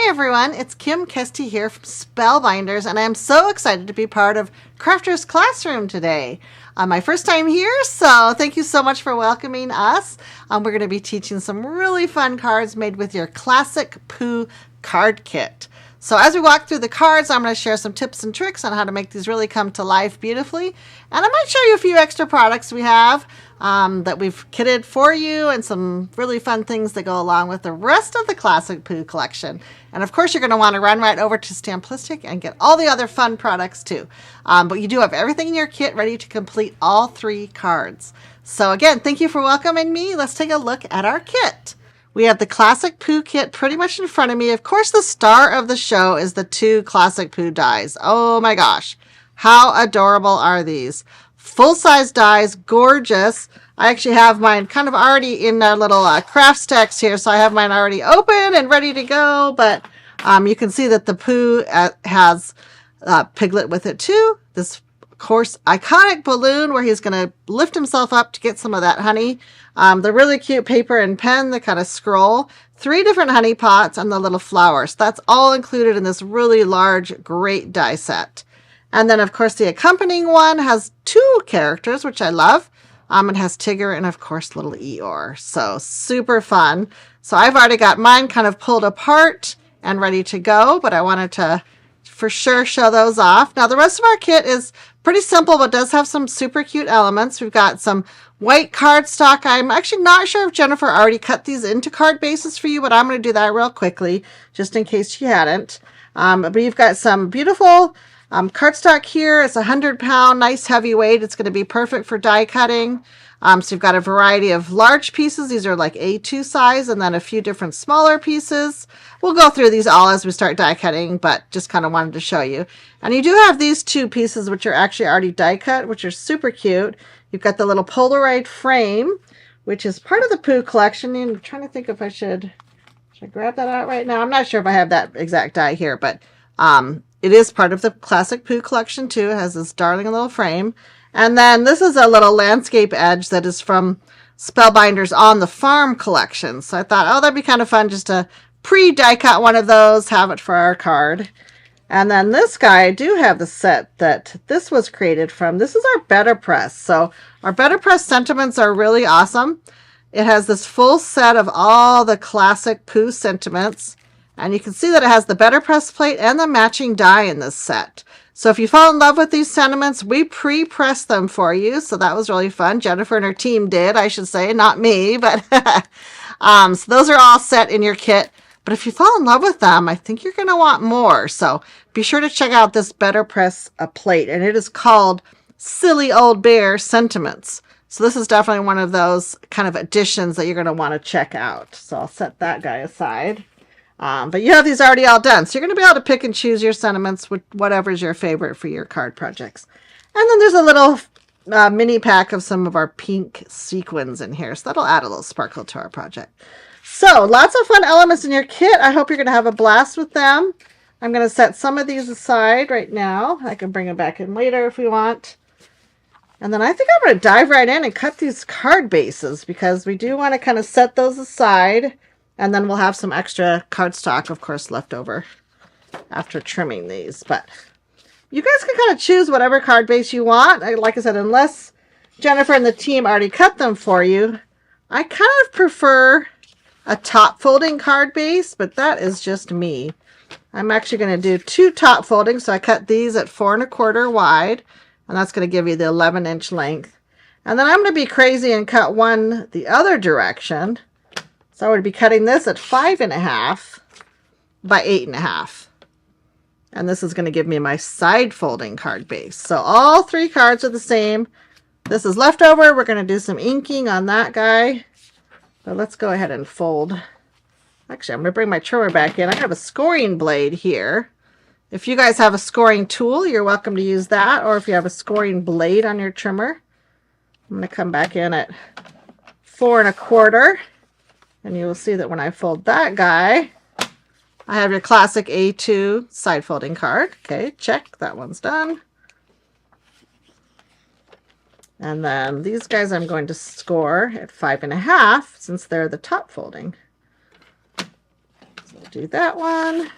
everyone, it's Kim Kesty here from Spellbinders, and I'm so excited to be part of Crafter's Classroom today. My first time here, so thank you so much for welcoming us. We're going to be teaching some really fun cards made with your classic Pooh card kit. So as we walk through the cards, I'm going to share some tips and tricks on how to make these really come to life beautifully. And I might show you a few extra products we have that we've kitted for you, and some really fun things that go along with the rest of the classic Pooh collection. And of course, you're going to want to run right over to Stamplistic and get all the other fun products too. But you do have everything in your kit ready to complete all 3 cards. So again, thank you for welcoming me. Let's take a look at our kit. We have the classic Pooh kit pretty much in front of me. Of course, the star of the show is the 2 classic Pooh dies. Oh my gosh, how adorable are these? Full-size dies, gorgeous. I actually have mine kind of already in our little craft stacks here, so I have mine already open and ready to go. But you can see that the Pooh has Piglet with it too. This, of course, iconic balloon where he's going to lift himself up to get some of that honey. The really cute paper and pen, the kind of scroll, 3 different honey pots, and the little flowers. That's all included in this really large, great die set. And then, of course, the accompanying one has 2 characters, which I love. It has Tigger and, of course, little Eeyore. So super fun. So I've already got mine kind of pulled apart and ready to go, but I wanted to for sure show those off. Now, the rest of our kit is pretty simple, but does have some super cute elements. We've got some white cardstock. I'm actually not sure if Jennifer already cut these into card bases for you, but I'm going to do that real quickly, just in case she hadn't. But you've got some beautiful cardstock here. It's 100-pound, nice heavy weight. It's going to be perfect for die cutting. So you've got a variety of large pieces. These are like A2 size, and then a few different smaller pieces. We'll go through these all as we start die cutting, but just kind of wanted to show you. And you do have these 2 pieces, which are actually already die cut, which are super cute. You've got the little Polaroid frame, which is part of the Pooh collection. And I'm trying to think if should I grab that out right now? I'm not sure if I have that exact die here, but it is part of the classic Pooh collection too. It has this darling little frame. And then this is a little landscape edge that is from Spellbinders on the Farm collection. So I thought, oh, that'd be kind of fun just to pre-die cut one of those, have it for our card. And then this guy, I do have the set that this was created from. This is our Better Press. So our Better Press sentiments are really awesome. It has this full set of all the classic Pooh sentiments. And you can see that it has the Better Press plate and the matching die in this set. So if you fall in love with these sentiments, we pre-pressed them for you. So that was really fun. Jennifer and her team did, I should say, not me. But so those are all set in your kit. But if you fall in love with them, I think you're going to want more. So be sure to check out this Better Press plate. And it is called Silly Old Bear Sentiments. So this is definitely one of those kind of additions that you're going to want to check out. So I'll set that guy aside. But you have these already all done. So you're going to be able to pick and choose your sentiments with whatever's your favorite for your card projects. And then there's a little mini pack of some of our pink sequins in here. So that'll add a little sparkle to our project. So lots of fun elements in your kit. I hope you're going to have a blast with them. I'm going to set some of these aside right now. I can bring them back in later if we want. And then I think I'm going to dive right in and cut these card bases, because we do want to kind of set those aside. And then we'll have some extra cardstock, of course, left over after trimming these. But you guys can kind of choose whatever card base you want. Like I said, unless Jennifer and the team already cut them for you, I kind of prefer a top folding card base, but that is just me. I'm actually going to do 2 top foldings. So I cut these at 4 1/4 wide, and that's going to give you the 11-inch length. And then I'm going to be crazy and cut one the other direction. So I would be cutting this at 5 1/2 by 8 1/2. And this is going to give me my side folding card base. So all 3 cards are the same. This is leftover. We're going to do some inking on that guy. But let's go ahead and fold. Actually, I'm going to bring my trimmer back in. I have a scoring blade here. If you guys have a scoring tool, you're welcome to use that. Or if you have a scoring blade on your trimmer. I'm going to come back in at 4 1/4. And you will see that when I fold that guy, I have your classic A2 side folding card. Okay, check. That one's done. And then these guys I'm going to score at 5 1/2 since they're the top folding. So we'll do that one.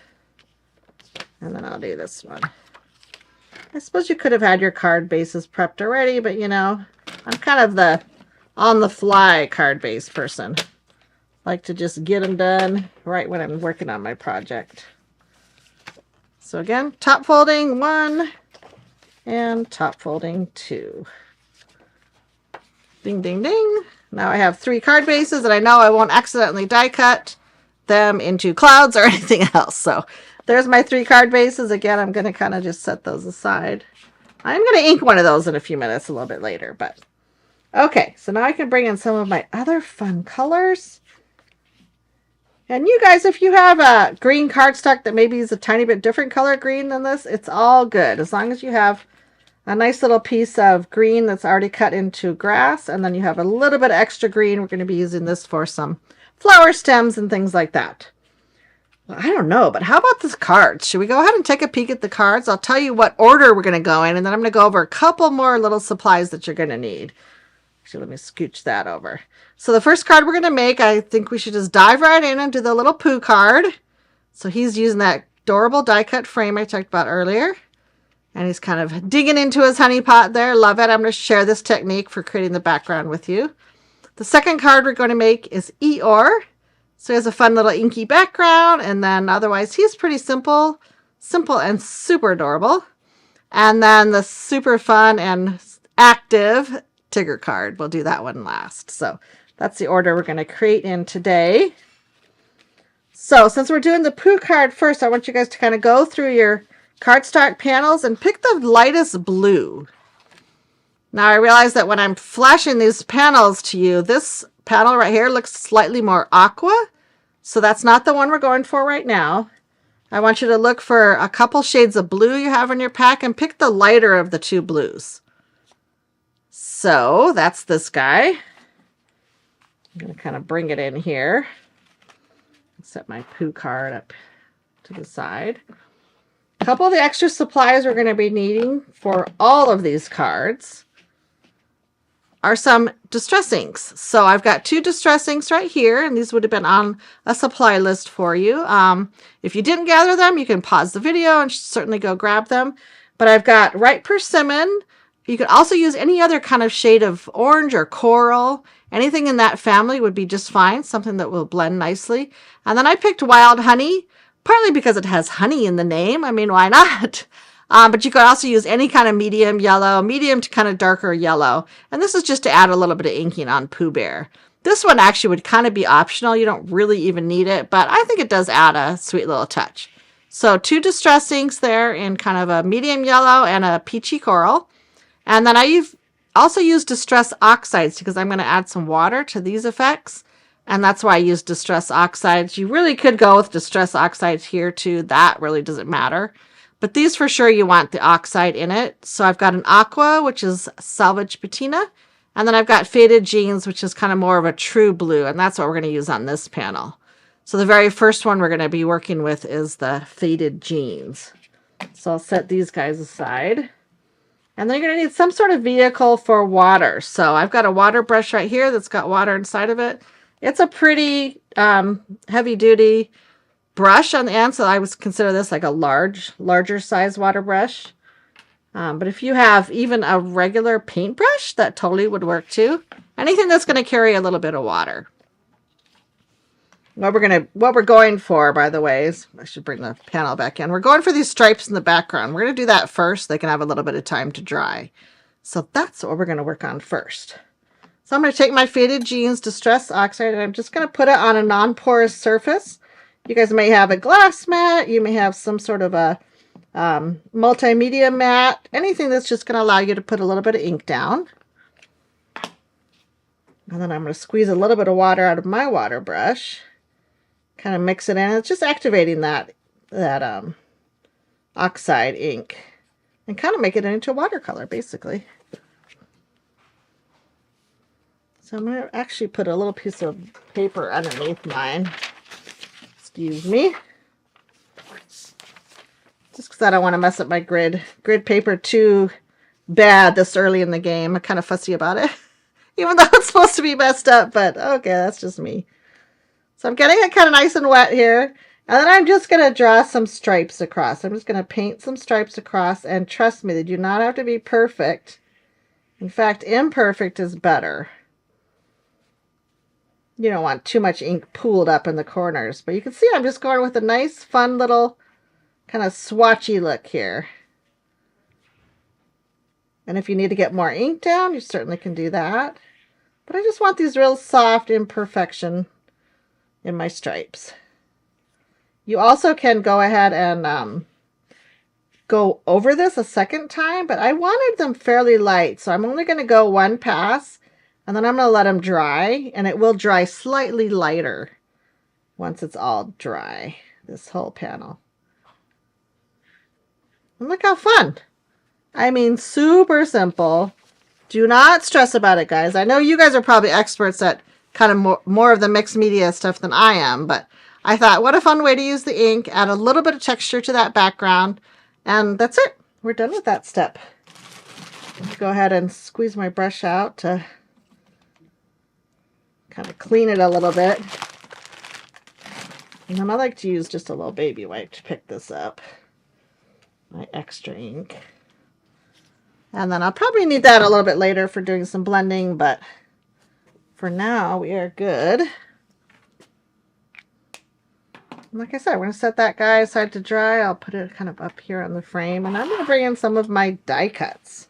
And then I'll do this one. I suppose you could have had your card bases prepped already, but you know, I'm kind of the on-the-fly card base person. Like to just get them done right when I'm working on my project. So again, top folding 1 and top folding 2. Ding, ding, ding. Now I have 3 card bases, and I know I won't accidentally die cut them into clouds or anything else. So there's my 3 card bases. Again, I'm going to kind of just set those aside. I'm going to ink one of those in a few minutes, a little bit later. But okay, so now I can bring in some of my other fun colors. And you guys, if you have a green cardstock that maybe is a tiny bit different color green than this, it's all good. As long as you have a nice little piece of green that's already cut into grass, and then you have a little bit of extra green. We're going to be using this for some flower stems and things like that. Well, I don't know, but how about the cards? Should we go ahead and take a peek at the cards? I'll tell you what order we're going to go in, and then I'm going to go over a couple more little supplies that you're going to need. Actually, let me scooch that over. So the first card we're going to make, I think we should just dive right in and do the little Pooh card. So he's using that adorable die cut frame I talked about earlier. And he's kind of digging into his honey pot there. Love it. I'm going to share this technique for creating the background with you. The second card we're going to make is Eeyore. So he has a fun little inky background. And then otherwise he's pretty simple. Simple and super adorable. And then the super fun and active Tigger card. We'll do that one last. So that's the order we're going to create in today. So since we're doing the Pooh card first, I want you guys to kind of go through your cardstock panels and pick the lightest blue. Now I realize that when I'm flashing these panels to you, this panel right here looks slightly more aqua. So that's not the one we're going for right now. I want you to look for a couple shades of blue you have in your pack and pick the lighter of the 2 blues. So that's this guy. I'm going to kind of bring it in here. Set my Pooh card up to the side. A couple of the extra supplies we're going to be needing for all of these cards are some distress inks. So I've got 2 distress inks right here, and these would have been on a supply list for you. If you didn't gather them, you can pause the video and certainly go grab them. But I've got Ripe Persimmon. You could also use any other kind of shade of orange or coral. Anything in that family would be just fine, something that will blend nicely. And then I picked Wild Honey, partly because it has honey in the name. I mean, why not? But you could also use any kind of medium yellow, medium to kind of darker yellow. And this is just to add a little bit of inking on Pooh Bear. This one actually would kind of be optional. You don't really even need it, but I think it does add a sweet little touch. So 2 distress inks there in kind of a medium yellow and a peachy coral. And then I've also used Distress Oxides because I'm going to add some water to these effects. And that's why I use Distress Oxides. You really could go with Distress Oxides here too. That really doesn't matter. But these for sure you want the oxide in it. So I've got an aqua, which is Salvage Patina. And then I've got Faded Jeans, which is kind of more of a true blue. And that's what we're going to use on this panel. So the very first one we're going to be working with is the Faded Jeans. So I'll set these guys aside. And then you're going to need some sort of vehicle for water. So I've got a water brush right here that's got water inside of it. It's a pretty heavy-duty brush on the end, so I would consider this like a larger size water brush. But if you have even a regular paintbrush, that totally would work too. Anything that's going to carry a little bit of water. What we're going for, by the way, is I should bring the panel back in. We're going for these stripes in the background. We're going to do that first. They can have a little bit of time to dry. So that's what we're going to work on first. So I'm going to take my Faded Jeans Distress Oxide and I'm just going to put it on a non-porous surface. You guys may have a glass mat. You may have some sort of a multimedia mat. Anything that's just going to allow you to put a little bit of ink down. And then I'm going to squeeze a little bit of water out of my water brush. Kind of mix it in. It's just activating that oxide ink and kind of make it into watercolor, basically. So I'm going to actually put a little piece of paper underneath mine. Excuse me. Just because I don't want to mess up my grid paper too bad this early in the game. I'm kind of fussy about it. Even though it's supposed to be messed up, but okay, that's just me. So I'm getting it kind of nice and wet here. And then I'm just going to draw some stripes across. I'm just going to paint some stripes across, and trust me, they do not have to be perfect. In fact, imperfect is better. You don't want too much ink pooled up in the corners, but you can see I'm just going with a nice, fun little kind of swatchy look here. And if you need to get more ink down, you certainly can do that. But I just want these real soft imperfection in my stripes. You also can go ahead and go over this a second time, but I wanted them fairly light, so I'm only going to go one pass, and then I'm going to let them dry, and it will dry slightly lighter once it's all dry, this whole panel. And look how fun. I mean, super simple. Do not stress about it, guys. I know you guys are probably experts at kind of more of the mixed media stuff than I am, but I thought, what a fun way to use the ink, add a little bit of texture to that background, and that's it. We're done with that step. Go ahead and squeeze my brush out to kind of clean it a little bit. And then I like to use just a little baby wipe to pick this up, my extra ink. And then I'll probably need that a little bit later for doing some blending, but for now we are good. Like I said, we're going to set that guy aside to dry. I'll put it kind of up here on the frame, and I'm going to bring in some of my die cuts.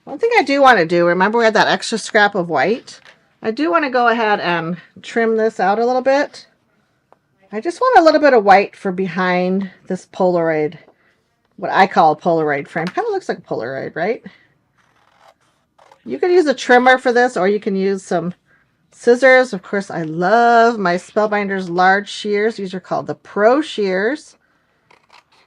One thing I do want to do, remember we had that extra scrap of white? I do want to go ahead and trim this out a little bit. I just want a little bit of white for behind this Polaroid, what I call a Polaroid frame. Kind of looks like a Polaroid, right? You can use a trimmer for this, or you can use some scissors. Of course, I love my Spellbinders large shears. These are called the Pro shears.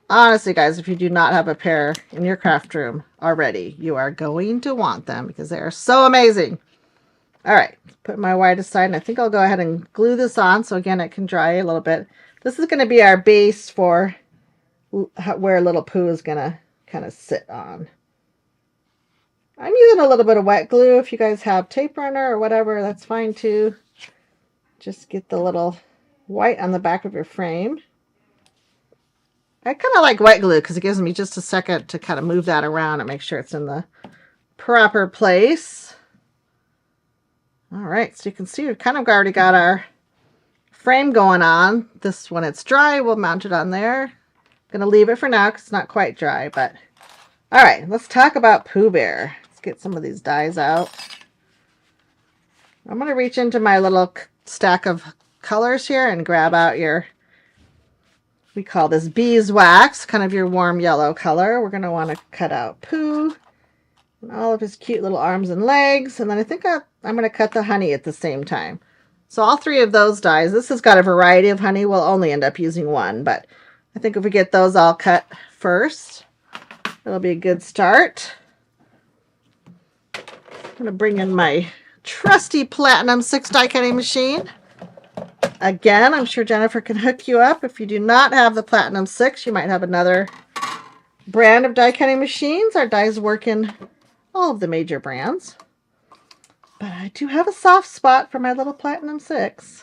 Honestly, guys, if you do not have a pair in your craft room already, you are going to want them because they are so amazing. All right, put my white aside, and I think I'll go ahead and glue this on so, again, it can dry a little bit. This is going to be our base for where little Pooh is going to kind of sit on. I'm using a little bit of wet glue. If you guys have tape runner or whatever, that's fine too. Just get the little white on the back of your frame. I kind of like wet glue because it gives me just a second to kind of move that around and make sure it's in the proper place. All right, so you can see we've kind of already got our frame going on. This, when it's dry, we'll mount it on there. I'm going to leave it for now because it's not quite dry, but all right, let's talk about Pooh Bear. Let's get some of these dies out. I'm going to reach into my little stack of colors here and grab out your, we call this beeswax, kind of your warm yellow color. We're going to want to cut out Pooh and all of his cute little arms and legs. And then I think I'm going to cut the honey at the same time. So all three of those dies, this has got a variety of honey. We'll only end up using one, but I think if we get those all cut first, it'll be a good start. I'm going to bring in my trusty Platinum 6 die cutting machine. Again, I'm sure Jennifer can hook you up. If you do not have the Platinum 6, you might have another brand of die cutting machines. Our dies work in all of the major brands. But I do have a soft spot for my little Platinum 6.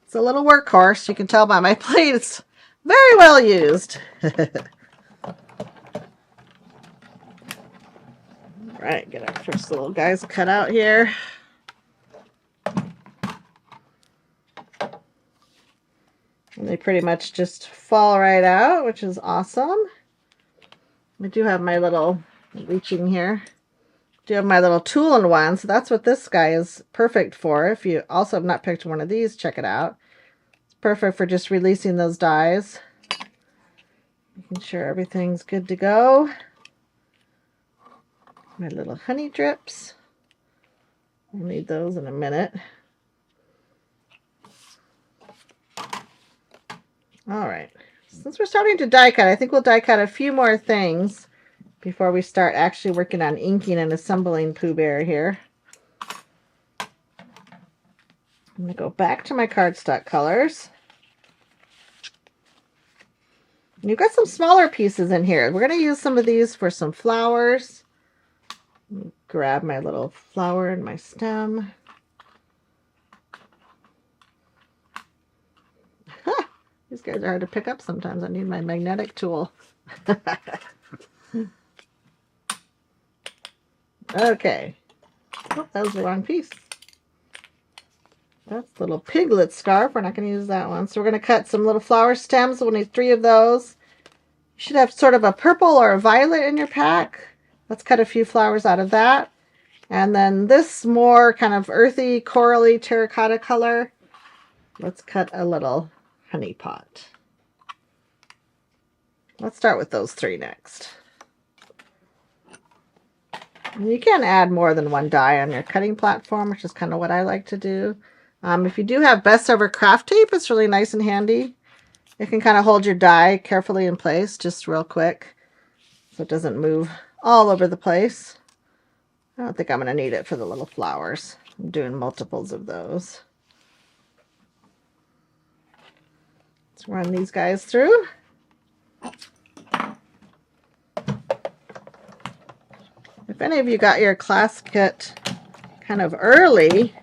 It's a little workhorse. You can tell by my plate it's very well used. Right, get our first little guys cut out here. And they pretty much just fall right out, which is awesome. I do have my little, reaching here, do have my little tool-in-one, so that's what this guy is perfect for. If you also have not picked one of these, check it out. It's perfect for just releasing those dies. Making sure everything's good to go. My little honey drips. I'll need those in a minute. All right. Since we're starting to die cut, I think we'll die cut a few more things before we start actually working on inking and assembling Pooh Bear here. I'm going to go back to my cardstock colors. And you've got some smaller pieces in here. We're going to use some of these for some flowers. Grab my little flower and my stem. These guys are hard to pick up sometimes. I need my magnetic tool. Okay. Oh, that was the wrong piece. That's the little piglet scarf. We're not going to use that one. So we're going to cut some little flower stems. We'll need 3 of those. You should have sort of a purple or a violet in your pack. Let's cut a few flowers out of that. And then this more kind of earthy, corally, terracotta color. Let's cut a little honey pot. Let's start with those 3 next. You can add more than 1 die on your cutting platform, which is kind of what I like to do. If you do have best ever craft tape, it's really nice and handy. It can kind of hold your die carefully in place, just real quick, so it doesn't move all over the place. I don't think I'm going to need it for the little flowers. I'm doing multiples of those. Let's run these guys through. If any of you got your class kit kind of early,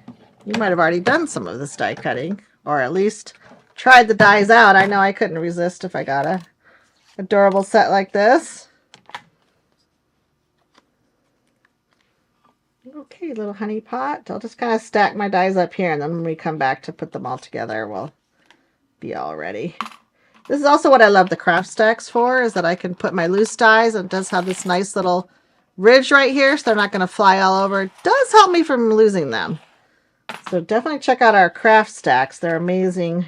you might have already done some of this die cutting, or at least tried the dies out. I know I couldn't resist if I got a adorable set like this. Okay, little honey pot. I'll just kind of stack my dies up here, and then when we come back to put them all together, we'll be all ready. This is also what I love the craft stacks for, is that I can put my loose dies, and it does have this nice little ridge right here, so they're not going to fly all over. It does help me from losing them. So definitely check out our craft stacks. They're amazing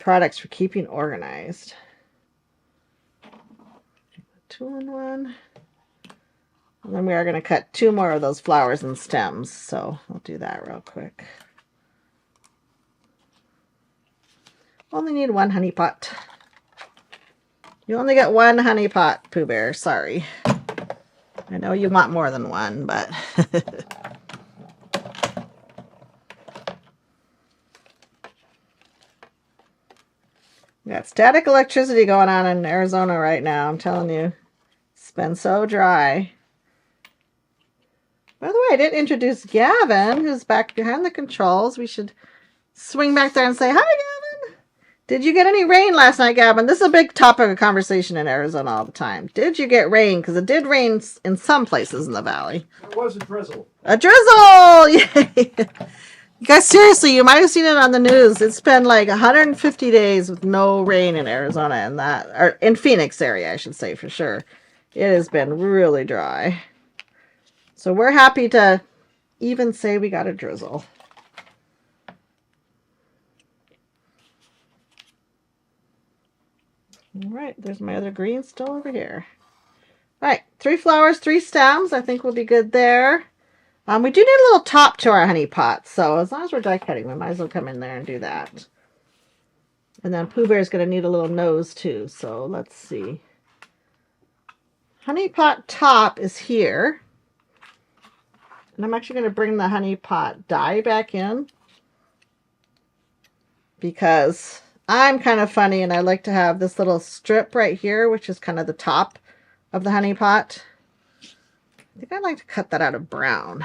products for keeping organized. 2-in-1. And then we are going to cut 2 more of those flowers and stems, so I'll do that real quick. Only need 1 honey pot. You only get 1 honey pot, Pooh Bear. Sorry. I know you want more than 1, but... We got static electricity going on in Arizona right now. I'm telling you. It's been so dry. By the way, I didn't introduce Gavin, who's back behind the controls. We should swing back there and say, hi, Gavin. Did you get any rain last night, Gavin? This is a big topic of conversation in Arizona all the time. Did you get rain? Because it did rain in some places in the valley. It was a drizzle. A drizzle! Yay! You guys, seriously, you might have seen it on the news. It's been like 150 days with no rain in Arizona, and or in Phoenix area, I should say, for sure. It has been really dry. So we're happy to even say we got a drizzle. All right, there's my other green still over here. All right, 3 flowers, 3 stems. I think we'll be good there. We do need a little top to our honey pot, so as long as we're die cutting, we might as well come in there and do that. And then Pooh Bear's going to need a little nose too, so let's see. Honey pot top is here. And I'm actually going to bring the honey pot die back in, because I'm kind of funny and I like to have this little strip right here, which is kind of the top of the honey pot. I think I'd like to cut that out of brown.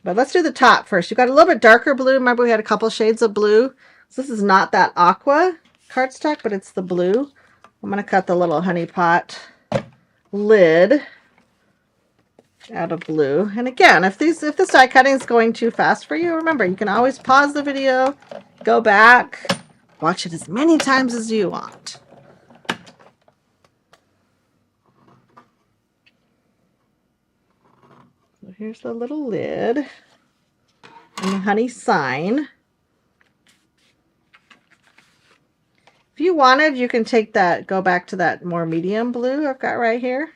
But let's do the top first. You've got a little bit darker blue. Remember, we had a couple shades of blue. So this is not that aqua cardstock, but it's the blue. I'm going to cut the little honey pot lid out of blue. And again, if this die cutting is going too fast for you, remember, you can always pause the video, go back, watch it as many times as you want. So here's the little lid and the honey sign. If you wanted, you can take that, go back to that more medium blue I've got right here.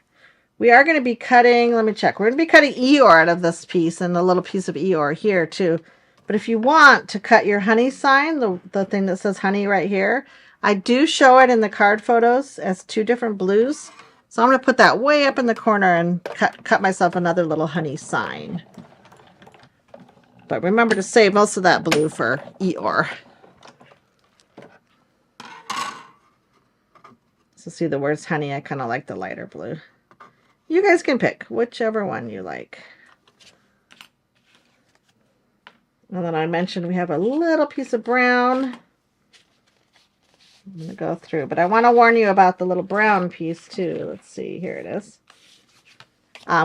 We are going to be cutting, let me check. We're going to be cutting Eeyore out of this piece and a little piece of Eeyore here too. But if you want to cut your honey sign, the thing that says honey right here, I do show it in the card photos as 2 different blues. So I'm going to put that way up in the corner and cut myself another little honey sign. But remember to save most of that blue for Eeyore. So see the words honey, I kind of like the lighter blue. You guys can pick whichever one you like. And then I mentioned we have a little piece of brown. I'm going to go through, but I want to warn you about the little brown piece too. Let's see, here it is.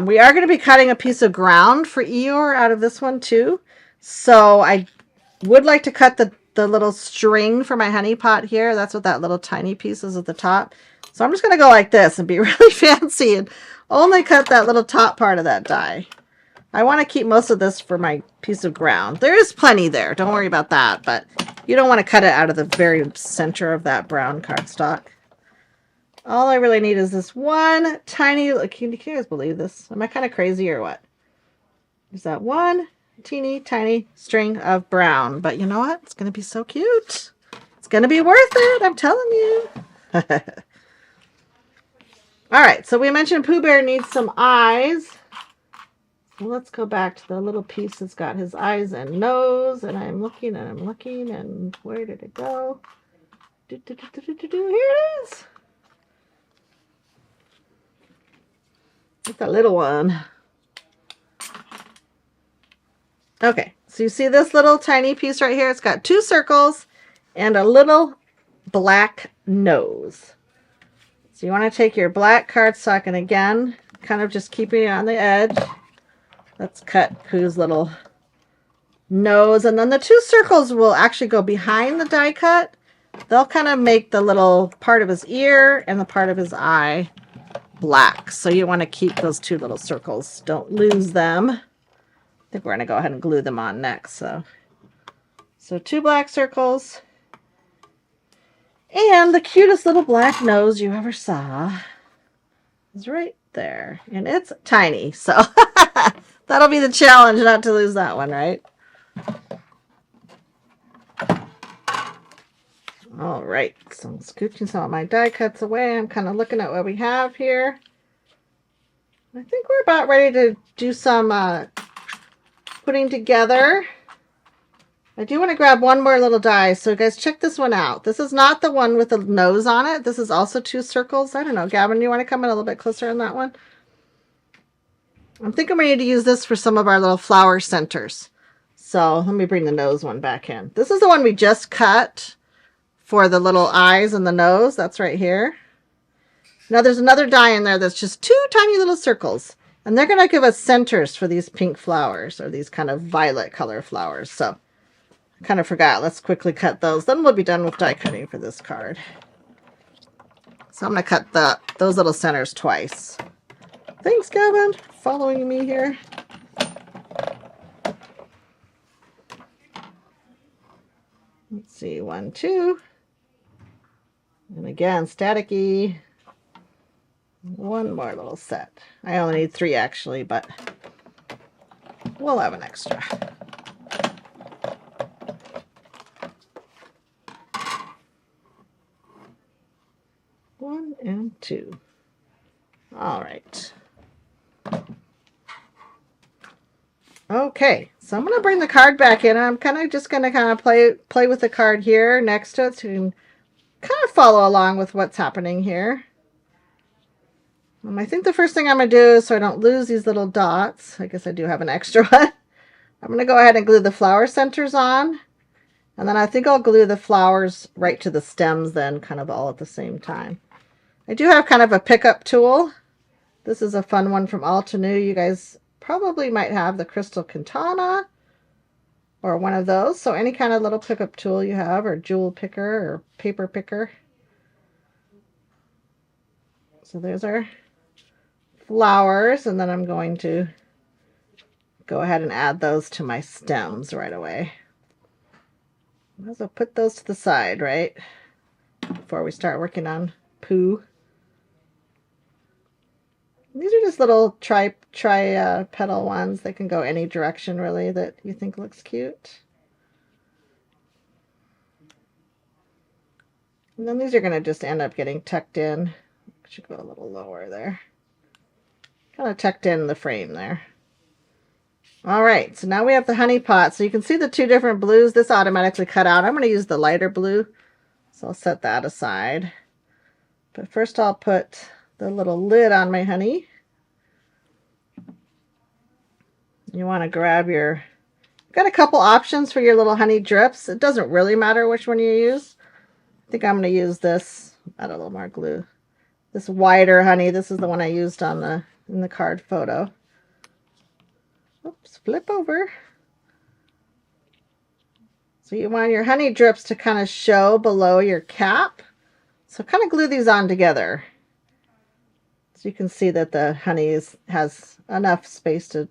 We are going to be cutting a piece of ground for Eeyore out of this one too. So I would like to cut the little string for my honey pot here. That's what that little tiny piece is at the top. So I'm just going to go like this and be really fancy and only cut that little top part of that die. I want to keep most of this for my piece of ground. There is plenty there. Don't worry about that. But you don't want to cut it out of the very center of that brown cardstock. All I really need is this one tiny, can you guys believe this? Am I kind of crazy or what? Is that one teeny tiny string of brown? But you know what? It's going to be so cute. It's going to be worth it. I'm telling you. All right. So we mentioned Pooh Bear needs some eyes. So let's go back to the little piece that's got his eyes and nose. And I'm looking and I'm looking. And where did it go? Here it is. It's a little one. Okay, so you see this little tiny piece right here? It's got two circles and a little black nose. So you want to take your black cardstock and again, kind of just keeping it on the edge. Let's cut Pooh's little nose. And then the two circles will actually go behind the die cut. They'll kind of make the little part of his ear and the part of his eye black. So you want to keep those two little circles. Don't lose them. I think we're going to go ahead and glue them on next. So two black circles. And the cutest little black nose you ever saw is right there. And it's tiny. So that'll be the challenge, not to lose that one, right? All right, so I'm scooching some of my die cuts away. I'm kind of looking at what we have here. I think we're about ready to do some putting together. I do want to grab one more little die, so guys, check this one out. This is not the one with the nose on it. This is also two circles. I don't know, Gavin, you want to come in a little bit closer on that one? I'm thinking we need to use this for some of our little flower centers. So let me bring the nose one back in. This is the one we just cut for the little eyes and the nose. That's right here. Now there's another die in there that's just two tiny little circles. And they're going to give us centers for these pink flowers or these kind of violet color flowers. So I kind of forgot. Let's quickly cut those. Then we'll be done with die cutting for this card. So I'm going to cut those little centers twice. Thanks, Gavin, for following me here. Let's see, 1, 2. And again, staticky. One more little set. I only need 3 actually, but we'll have an extra. One and 2. All right. Okay, so I'm going to bring the card back in. I'm kind of just going to play with the card here next to it so you can kind of follow along with what's happening here. I think the first thing I'm going to do, so I don't lose these little dots, I guess I do have an extra one. I'm going to go ahead and glue the flower centers on. And then I think I'll glue the flowers right to the stems then, kind of all at the same time. I do have kind of a pickup tool. This is a fun one from Altenew. You guys probably might have the Crystal Katana or one of those. So any kind of little pickup tool you have, or jewel picker or paper picker. So there's our flowers, and then I'm going to go ahead and add those to my stems right away. Might as well put those to the side, right? Before we start working on Pooh. These are just little petal ones. They can go any direction really that you think looks cute. And then these are going to just end up getting tucked in. Should go a little lower there. Kind of tucked in the frame there. All right, so now we have the honey pot. So you can see the two different blues. This automatically cut out. I'm going to use the lighter blue. So I'll set that aside. But first I'll put the little lid on my honey. You want to grab your, got a couple options for your little honey drips. It doesn't really matter which one you use. I think I'm going to use this. Add a little more glue. This wider honey. This is the one I used on in the card photo. Oops, flip over. So you want your honey drips to kind of show below your cap. So kind of glue these on together. So you can see that the honey has enough space to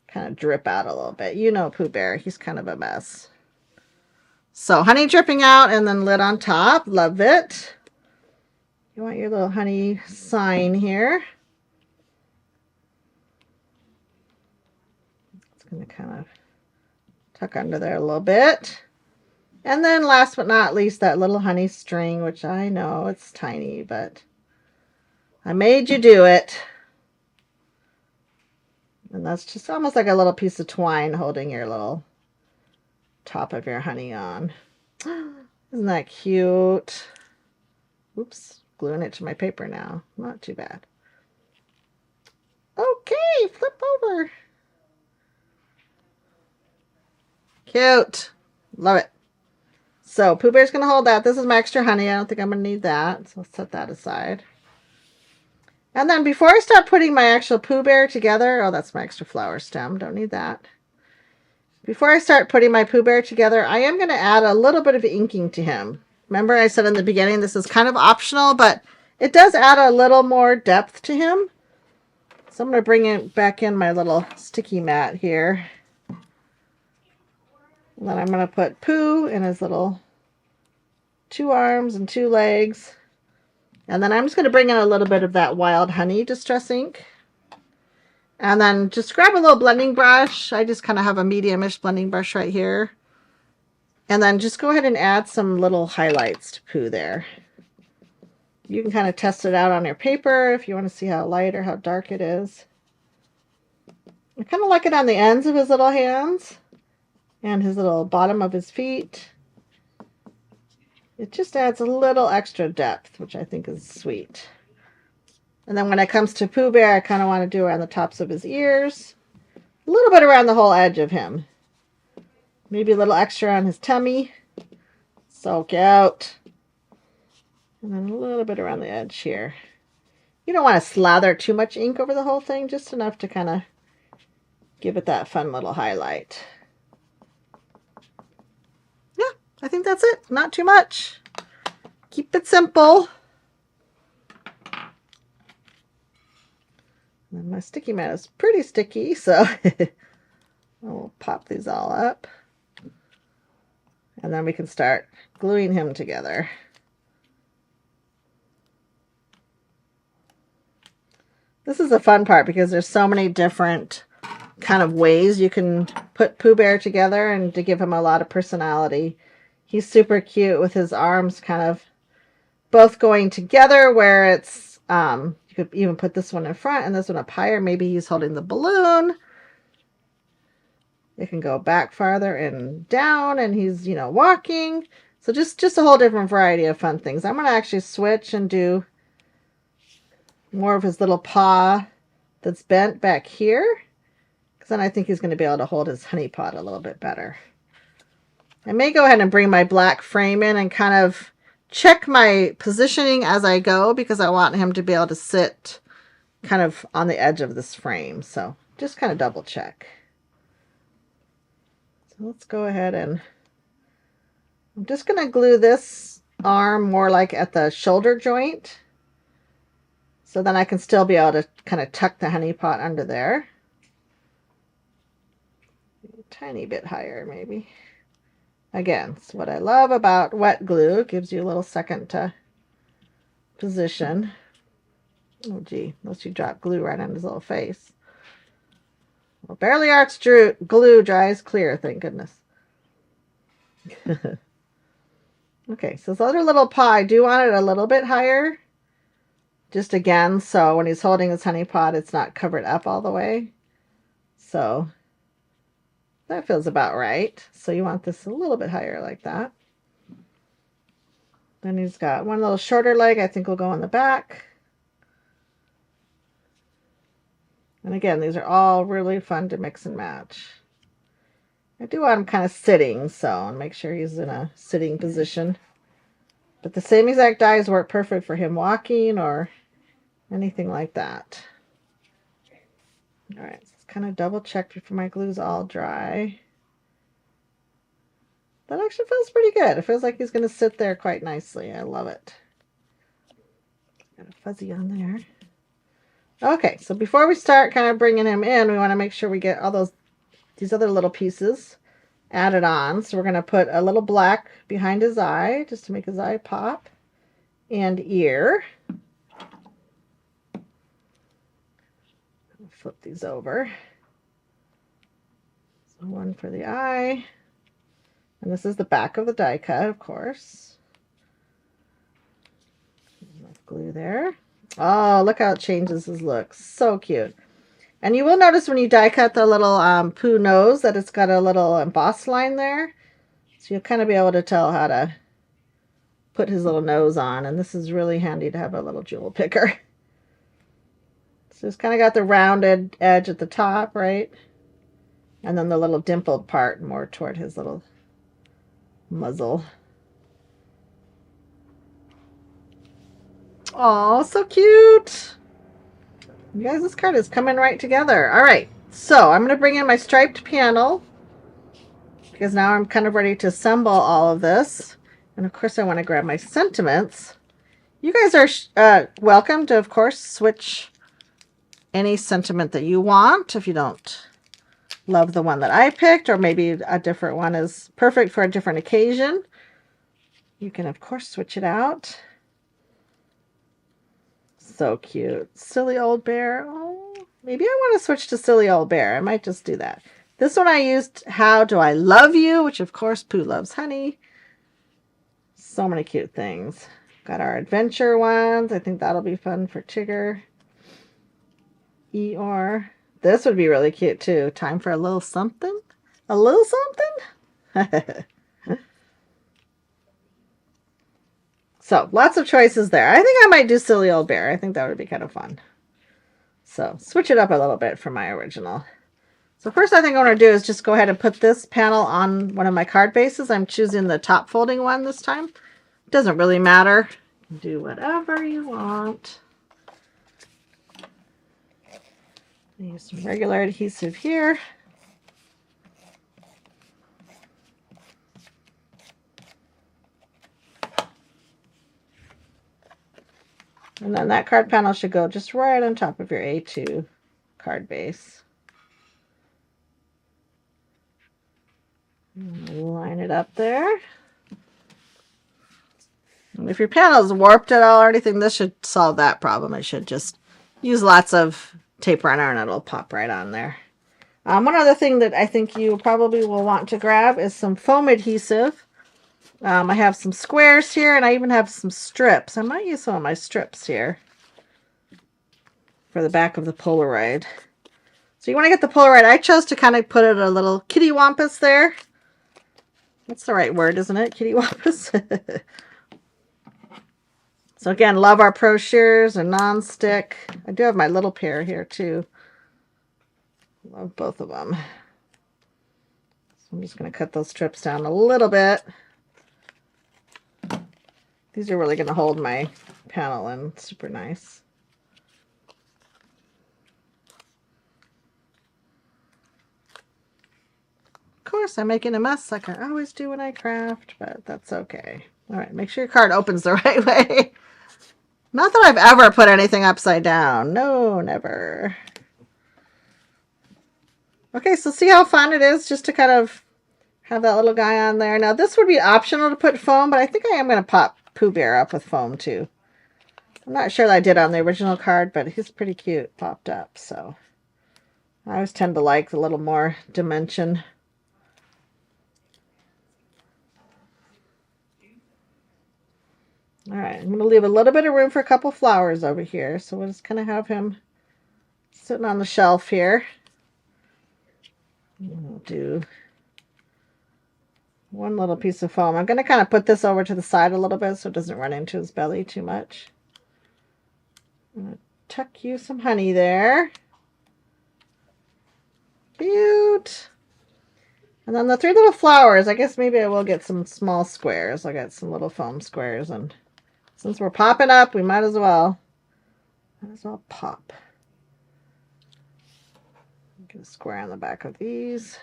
kind of drip out a little bit. You know Pooh Bear, he's kind of a mess. So honey dripping out and then lid on top. Love it. You want your little honey sign here. It's going to kind of tuck under there a little bit. And then last but not least, that little honey string, which I know it's tiny, but I made you do it. And that's just almost like a little piece of twine holding your little top of your honey on. Isn't that cute? Oops, gluing it to my paper now. Not too bad. Okay, flip over. Cute. Love it. So Pooh Bear's going to hold that. This is my extra honey. I don't think I'm going to need that. So I'll set that aside. And then before I start putting my actual Pooh Bear together, oh, that's my extra flower stem. Don't need that. Before I start putting my Pooh Bear together, I am going to add a little bit of inking to him. Remember I said in the beginning this is kind of optional, but it does add a little more depth to him. So I'm going to bring it back in my little sticky mat here. And then I'm going to put Pooh in his little 2 arms and 2 legs. And then I'm just going to bring in a little bit of that Wild Honey Distress ink. And then just grab a little blending brush. I just kind of have a medium-ish blending brush right here. And then just go ahead and add some little highlights to Pooh there. You can kind of test it out on your paper if you want to see how light or how dark it is. I kind of like it on the ends of his little hands and his little bottom of his feet. It just adds a little extra depth, which I think is sweet. And then when it comes to Pooh Bear, I kind of want to do around the tops of his ears. A little bit around the whole edge of him. Maybe a little extra on his tummy. So cute. And then a little bit around the edge here. You don't want to slather too much ink over the whole thing, just enough to kind of give it that fun little highlight. Yeah, I think that's it. Not too much. Keep it simple. And my sticky mat is pretty sticky, so I'll pop these all up. And then we can start gluing him together. This is the fun part because there's so many different kind of ways you can put Pooh Bear together and to give him a lot of personality. He's super cute with his arms kind of both going together where it's, you could even put this one in front and this one up higher. Maybe he's holding the balloon. It can go back farther and down and he's, you know, walking. So just a whole different variety of fun things. I'm going to actually switch and do more of his little paw that's bent back here. Because then I think he's going to be able to hold his honey pot a little bit better. I may go ahead and bring my black frame in and kind of check my positioning as I go because I want him to be able to sit kind of on the edge of this frame. So just kind of double check. So let's go ahead and I'm just going to glue this arm more like at the shoulder joint. So then I can still be able to kind of tuck the honey pot under there. A tiny bit higher maybe. Again, it's what I love about wet glue. It gives you a little second to position. Oh gee, unless you drop glue right on his little face. Well, Barely Arts glue dries clear, thank goodness. Okay, so this other little paw, I do want it a little bit higher. Just again, so when he's holding his honey pot, it's not covered up all the way. So that feels about right. So you want this a little bit higher like that. Then he's got one little shorter leg, I think will go on the back. And again, these are all really fun to mix and match. I do want him kind of sitting, so I'll make sure he's in a sitting position. But the same exact dies work perfect for him walking or anything like that. All right, let's kind of double check before my glue's all dry. That actually feels pretty good. It feels like he's going to sit there quite nicely. I love it. Got a fuzzy on there. Okay, so before we start kind of bringing him in, we want to make sure we get all these other little pieces added on. So we're going to put a little black behind his eye just to make his eye pop, and ear. Flip these over. So one for the eye, and this is the back of the die cut, of course. Enough glue there. Oh, look how it changes his look. So cute. And you will notice when you die cut the little Pooh nose that it's got a little embossed line there. So you'll kind of be able to tell how to put his little nose on. And this is really handy to have a little jewel picker. So it's kind of got the rounded edge at the top, right? And then the little dimpled part more toward his little muzzle. Oh, so cute. You guys, this card is coming right together. All right, so I'm going to bring in my striped panel because now I'm kind of ready to assemble all of this. And of course, I want to grab my sentiments. You guys are welcome to, of course, switch any sentiment that you want. If you don't love the one that I picked, or maybe a different one is perfect for a different occasion, you can, of course, switch it out. So cute. Silly old bear. Oh, maybe I want to switch to silly old bear. I might just do that. This one I used How Do I Love You, which of course Pooh loves honey. So many cute things. Got our adventure ones. I think that'll be fun for Tigger. Eeyore. This would be really cute too. Time for a little something? A little something? So, lots of choices there. I think I might do Silly Old Bear. I think that would be kind of fun. So, switch it up a little bit from my original. So, first I think I want to do is just go ahead and put this panel on one of my card bases. I'm choosing the top folding one this time. It doesn't really matter. Do whatever you want. Use some regular adhesive here. And then that card panel should go just right on top of your A2 card base. Line it up there. And if your panel is warped at all or anything, this should solve that problem. It should just use lots of tape runner and it'll pop right on there. One other thing that I think you probably will want to grab is some foam adhesive. I have some squares here, and I even have some strips. I might use some of my strips here for the back of the Polaroid. So you want to get the Polaroid. I chose to kind of put it a little kitty wampus there. That's the right word, isn't it? Kitty wampus. So again, love our Pro Shears and non-stick. I do have my little pair here too. Love both of them. So I'm just going to cut those strips down a little bit. These are really going to hold my panel in super nice. Of course, I'm making a mess like I always do when I craft, but that's okay. All right, make sure your card opens the right way. Not that I've ever put anything upside down. No, never. Okay, so see how fun it is just to kind of have that little guy on there. Now, this would be optional to put foam, but I think I am going to pop Pooh Bear up with foam too. I'm not sure that I did on the original card, but he's pretty cute popped up. So I always tend to like a little more dimension. All right, I'm going to leave a little bit of room for a couple flowers over here. So we'll just kind of have him sitting on the shelf here. We'll do one little piece of foam. I'm going to kind of put this over to the side a little bit so it doesn't run into his belly too much. I'm going to tuck you some honey there. Cute. And then the 3 little flowers, I guess maybe I will get some small squares. I'll get some little foam squares. And since we're popping up, we might as well pop. Get a square on the back of these.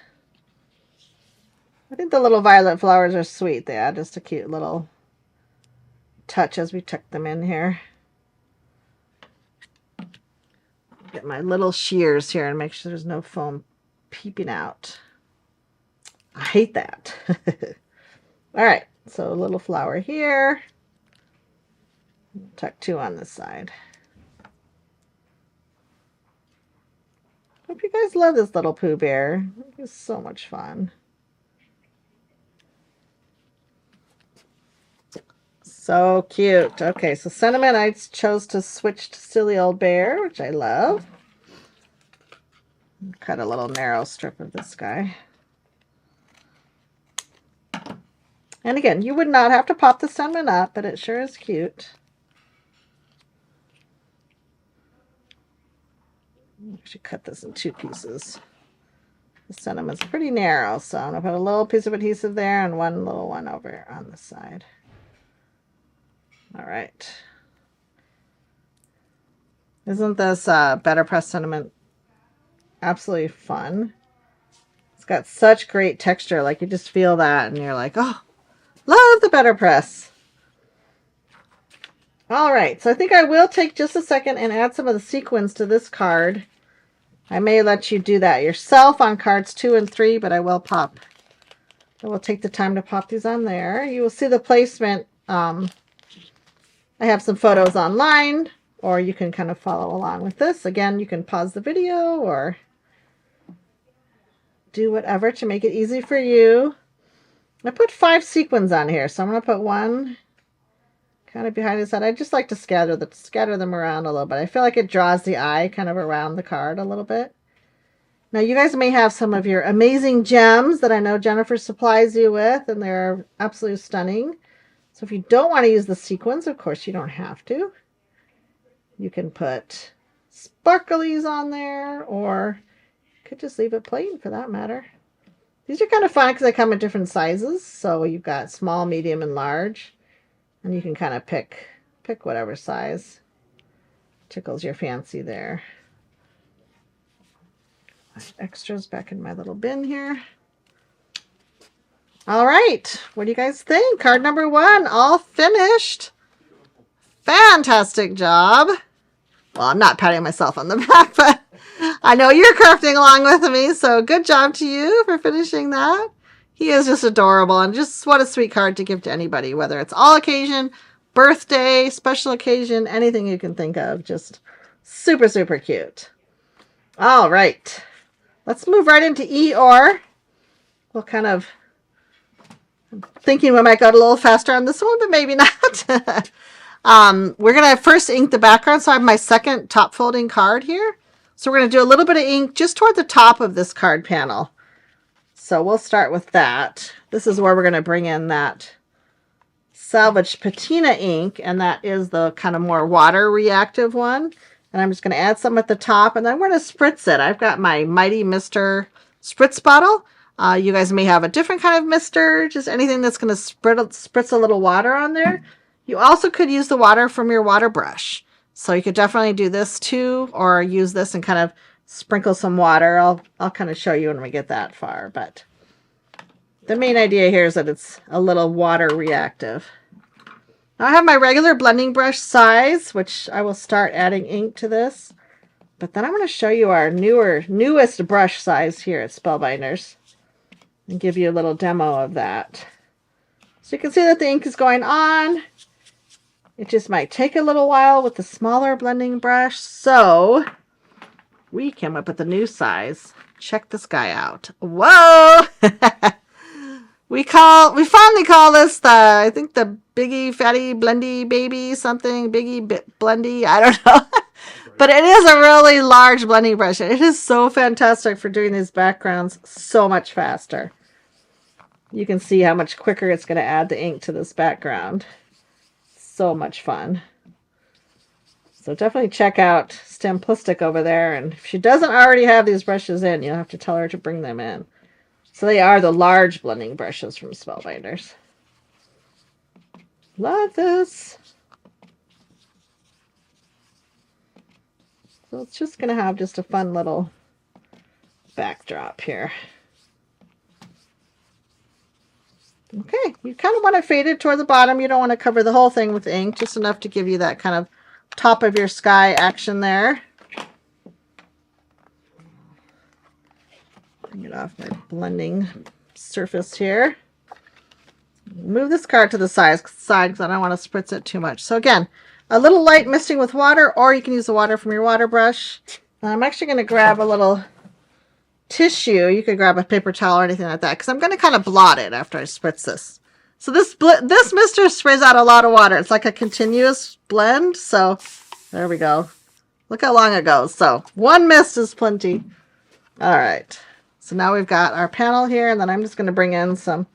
I think the little violet flowers are sweet. They add just a cute little touch as we tuck them in here. Get my little shears here and make sure there's no foam peeping out. I hate that. All right, so a little flower here. Tuck 2 on this side. Hope you guys love this little Pooh Bear. It's so much fun. So cute. Okay, so Sentiment, I chose to switch to Silly Old Bear, which I love. Cut a little narrow strip of this guy. And again, you would not have to pop the Sentiment up, but it sure is cute. I should cut this in 2 pieces. The Sentiment's pretty narrow, so I'm going to put a little piece of adhesive there and one little one over on the side. All right. Isn't this Better Press Sentiment absolutely fun? It's got such great texture. Like, you just feel that and you're like, oh, love the Better Press. All right, so I think I will take just a second and add some of the sequins to this card. I may let you do that yourself on cards 2 and 3, but I will take the time to pop these on there. You will see the placement. I have some photos online, or you can kind of follow along with this. Again, you can pause the video or do whatever to make it easy for you. I put 5 sequins on here, so I'm going to put one kind of behind his head. I just like to scatter them around a little bit. I feel like it draws the eye kind of around the card a little bit. Now, you guys may have some of your amazing gems that I know Jennifer supplies you with, and they're absolutely stunning. So if you don't want to use the sequins, of course you don't have to. You can put sparklies on there, or you could just leave it plain for that matter. These are kind of fun because they come in different sizes. So you've got small, medium, and large. And you can kind of pick whatever size tickles your fancy there. Extras back in my little bin here. All right, what do you guys think? Card number 1, all finished. Fantastic job. Well, I'm not patting myself on the back, but I know you're crafting along with me, so good job to you for finishing that. He is just adorable, and just what a sweet card to give to anybody, whether it's all occasion, birthday, special occasion, anything you can think of. Just super, super cute. All right. Let's move right into Eeyore. We'll kind of, I'm thinking we might go a little faster on this one, but maybe not. We're going to first ink the background. So I have my second top folding card here. So we're going to do a little bit of ink just toward the top of this card panel. So we'll start with that. This is where we're going to bring in that Salvage Patina ink, and that is the kind of more water reactive one. And I'm just going to add some at the top, and then I'm going to spritz it. I've got my Mighty Mister spritz bottle. You guys may have a different kind of mister, just anything that's going to spritz a little water on there. You also could use the water from your water brush. So you could definitely do this too, or use this and kind of sprinkle some water. I'll kind of show you when we get that far, but the main idea here is that it's a little water reactive. Now I have my regular blending brush size, which I will start adding ink to this. But then I'm going to show you our newest brush size here at Spellbinders and give you a little demo of that. So you can see that the ink is going on. It just might take a little while with the smaller blending brush. So we came up with a new size. Check this guy out. Whoa! We finally call this I think the Biggie Fatty Blendy Baby something. Biggie Blendy. I don't know. But it is a really large blending brush. It is so fantastic for doing these backgrounds so much faster. You can see how much quicker it's going to add the ink to this background. So much fun. So definitely check out Stimplistic over there. And if she doesn't already have these brushes in, you'll have to tell her to bring them in. So they are the large blending brushes from Spellbinders. Love this. So it's just going to have just a fun little backdrop here. Okay, you kind of want to fade it toward the bottom. You don't want to cover the whole thing with ink, just enough to give you that kind of top of your sky action there. Bring it off my blending surface here. Move this card to the side because I don't want to spritz it too much. So again, a little light misting with water, or you can use the water from your water brush. I'm actually going to grab a little tissue. You could grab a paper towel or anything like that because I'm going to kind of blot it after I spritz this. So this mister sprays out a lot of water. It's like a continuous blend. So there we go. Look how long it goes. So one mist is plenty. All right. So now we've got our panel here, and then I'm just going to bring in some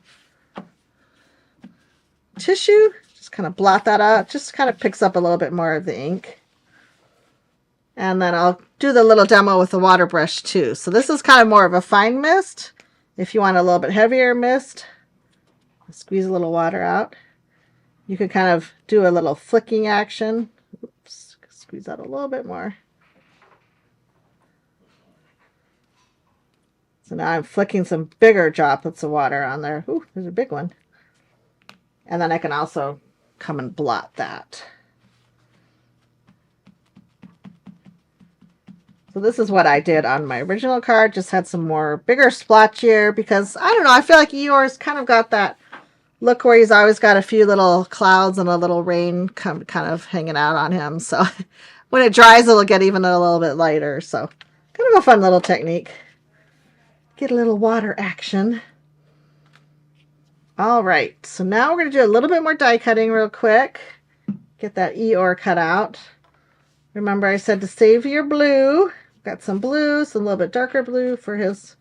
tissue. Just kind of blot that out. Just kind of picks up a little bit more of the ink. And then I'll do the little demo with the water brush too. So this is kind of more of a fine mist. If you want a little bit heavier mist, squeeze a little water out. You could kind of do a little flicking action. Oops, squeeze out a little bit more. So now I'm flicking some bigger droplets of water on there. Ooh, there's a big one. And then I can also come and blot that. So this is what I did on my original card. Just had some more bigger splotchier because, I don't know, I feel like Eeyore's kind of got that look where he's always got a few little clouds and a little rain kind of hanging out on him. So when it dries, it'll get even a little bit lighter. So kind of a fun little technique. Get a little water action. All right, so now we're going to do a little bit more die cutting real quick. Get that Eeyore cut out. Remember I said to save your blue. Got some blue, some a little bit darker blue for his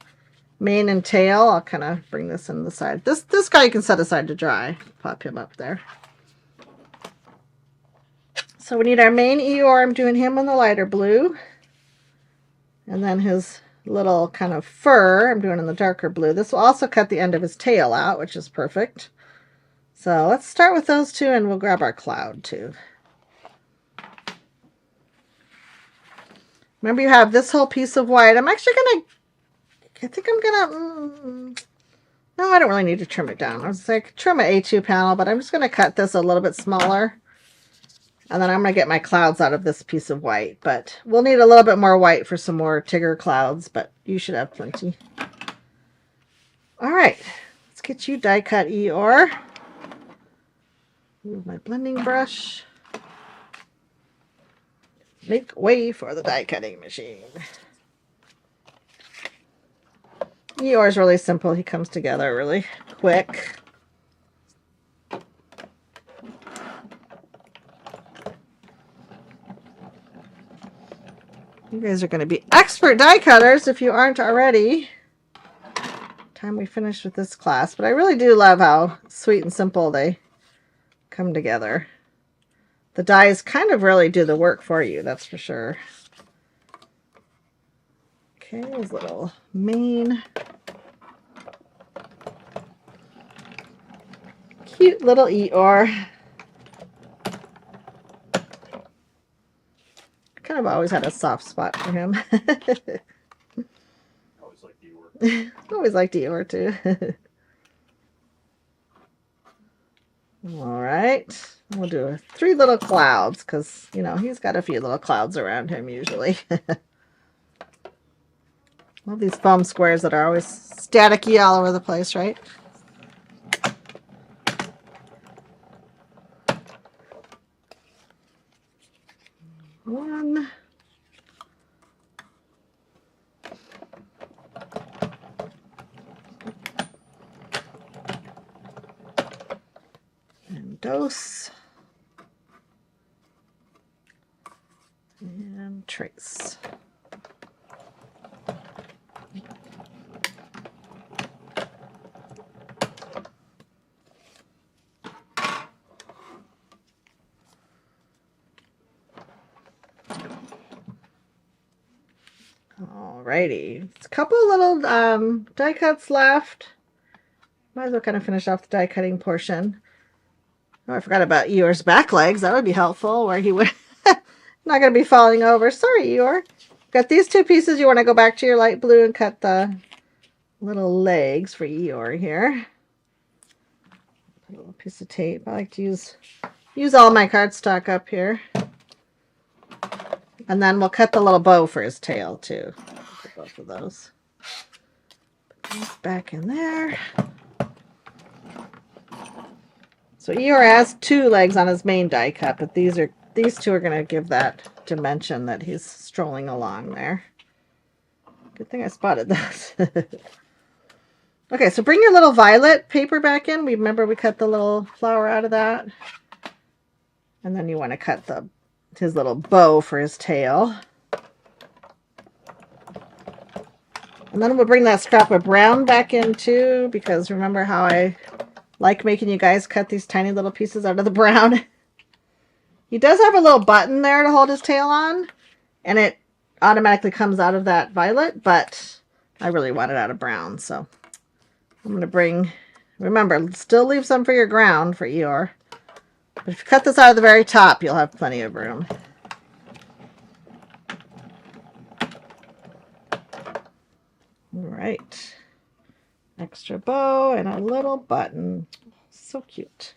mane and tail. I'll kind of bring this in the side. This guy you can set aside to dry. Pop him up there. So we need our main Eeyore. I'm doing him in the lighter blue. And then his little kind of fur I'm doing in the darker blue. This will also cut the end of his tail out, which is perfect. So let's start with those two, and we'll grab our cloud too. Remember, you have this whole piece of white. I'm actually going to, I think I'm going to, no, I don't really need to trim it down. I was like, trim an A2 panel, but I'm just going to cut this a little bit smaller. And then I'm going to get my clouds out of this piece of white. But we'll need a little bit more white for some more Tigger clouds, but you should have plenty. All right, let's get you die cut, Eeyore. Move my blending brush. Make way for the die cutting machine. Eeyore is really simple. He comes together really quick. You guys are going to be expert die cutters if you aren't already. Time we finish with this class. But I really do love how sweet and simple they come together. The dies kind of really do the work for you, that's for sure. Okay, his little mane. Cute little Eeyore. Kind of always had a soft spot for him. Always liked Eeyore. Always liked Eeyore too. All right. We'll do 3 little clouds because, you know, he's got a few little clouds around him usually. Love these foam squares that are always staticky all over the place, right? One. And dose. And trace. Alrighty. It's a couple little die cuts left. Might as well kind of finish off the die cutting portion. Oh, I forgot about Eeyore's back legs. That would be helpful, where he would not going to be falling over. Sorry, Eeyore. Got these two pieces. You want to go back to your light blue and cut the little legs for Eeyore here. Put a little piece of tape. I like to use all my cardstock up here. And then we'll cut the little bow for his tail too. Put both of those. Put these back in there. So Eeyore has two legs on his main die cut, but these two are going to give that dimension that he's strolling along there. Good thing I spotted that. Okay, so bring your little violet paper back in. Remember we cut the little flower out of that. And then you want to cut his little bow for his tail. And then we'll bring that scrap of brown back in too, because remember how I like making you guys cut these tiny little pieces out of the brown. He does have a little button there to hold his tail on, and it automatically comes out of that violet, but I really want it out of brown, so I'm going to bring, remember, still leave some for your ground for Eeyore. But if you cut this out of the very top, you'll have plenty of room. All right. Extra bow and a little button. So cute.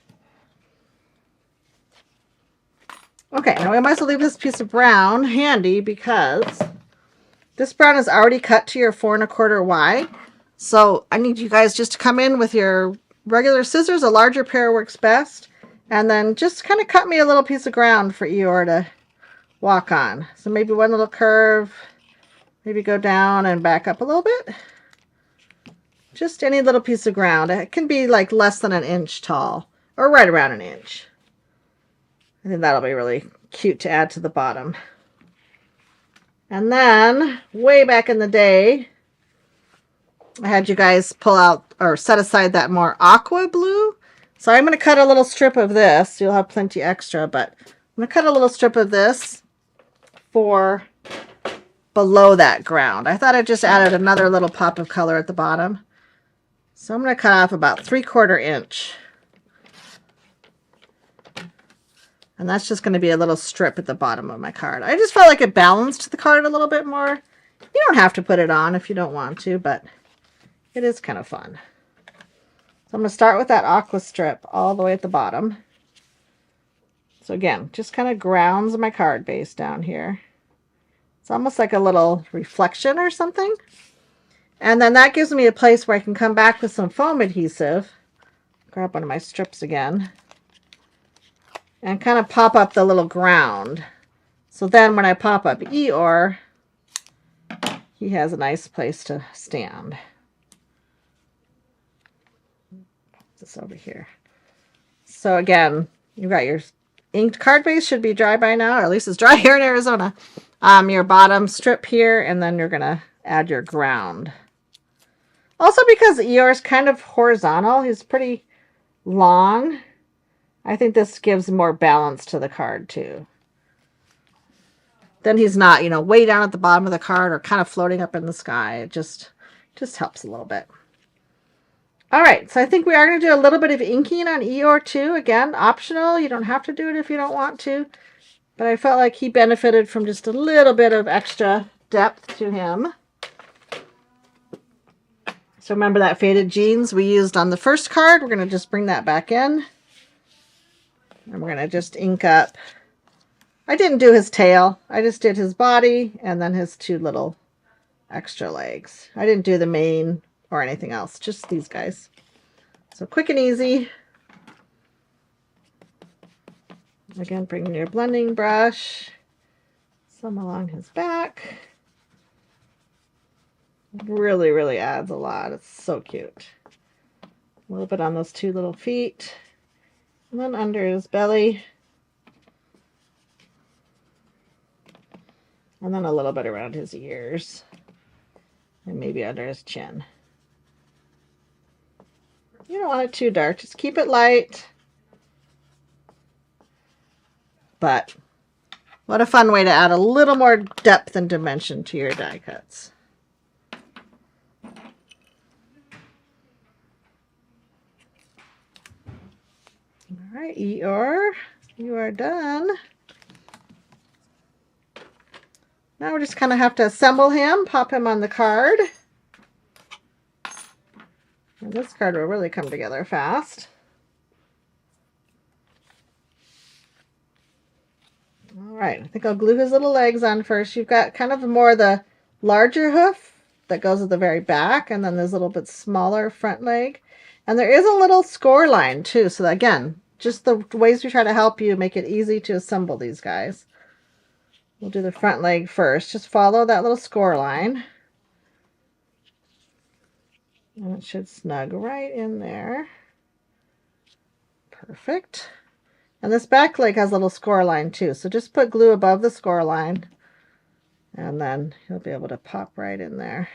Okay, now we might as well leave this piece of brown handy because this brown is already cut to your 4 1/4 wide. So I need you guys just to come in with your regular scissors. A larger pair works best. And then just kind of cut me a little piece of ground for Eeyore to walk on. So maybe one little curve, maybe go down and back up a little bit. Just any little piece of ground. It can be like less than 1 inch tall or right around 1 inch. I think that'll be really cute to add to the bottom. And then way back in the day, I had you guys pull out or set aside that more aqua blue. So I'm going to cut a little strip of this. You'll have plenty extra, but I'm going to cut a little strip of this for below that ground. I thought I just added another little pop of color at the bottom. So I'm going to cut off about 3/4 inch. And that's just going to be a little strip at the bottom of my card. I just felt like it balanced the card a little bit more. You don't have to put it on if you don't want to, but it is kind of fun. So I'm going to start with that aqua strip all the way at the bottom. So again, just kind of grounds my card base down here. It's almost like a little reflection or something. And then that gives me a place where I can come back with some foam adhesive. Grab one of my strips again. And kind of pop up the little ground. So then when I pop up Eeyore, he has a nice place to stand. This over here. So again, you've got your inked card base, should be dry by now, or at least it's dry here in Arizona. Your bottom strip here, and then you're gonna add your ground. Also, because Eeyore is kind of horizontal, he's pretty long. I think this gives more balance to the card too. Then he's not, way down at the bottom of the card or kind of floating up in the sky. It just helps a little bit. All right, so I think we are going to do a little bit of inking on Eeyore too. Again, optional. You don't have to do it if you don't want to. But I felt like he benefited from just a little bit of extra depth to him. So remember that faded jeans we used on the first card? We're going to just bring that back in. And we're going to just ink up. I didn't do his tail. I just did his body and then his 2 little extra legs. I didn't do the mane or anything else, just these guys. So quick and easy. Again, bring your blending brush, some along his back. Really, really adds a lot. It's so cute. A little bit on those 2 little feet, and then under his belly, and then a little bit around his ears, and maybe under his chin. You don't want it too dark. Just keep it light. But what a fun way to add a little more depth and dimension to your die cuts. right, Eeyore, you are done. Now we just kind of have to assemble him, pop him on the card. And this card will really come together fast. All right, I think I'll glue his little legs on first. You've got kind of more the larger hoof that goes at the very back, and then there's a little bit smaller front leg. And there is a little score line too. So again, just the ways we try to help you make it easy to assemble these guys. We'll do the front leg first. Just follow that little score line. And it should snug right in there. Perfect. And this back leg has a little score line too. So just put glue above the score line. And then he'll be able to pop right in there.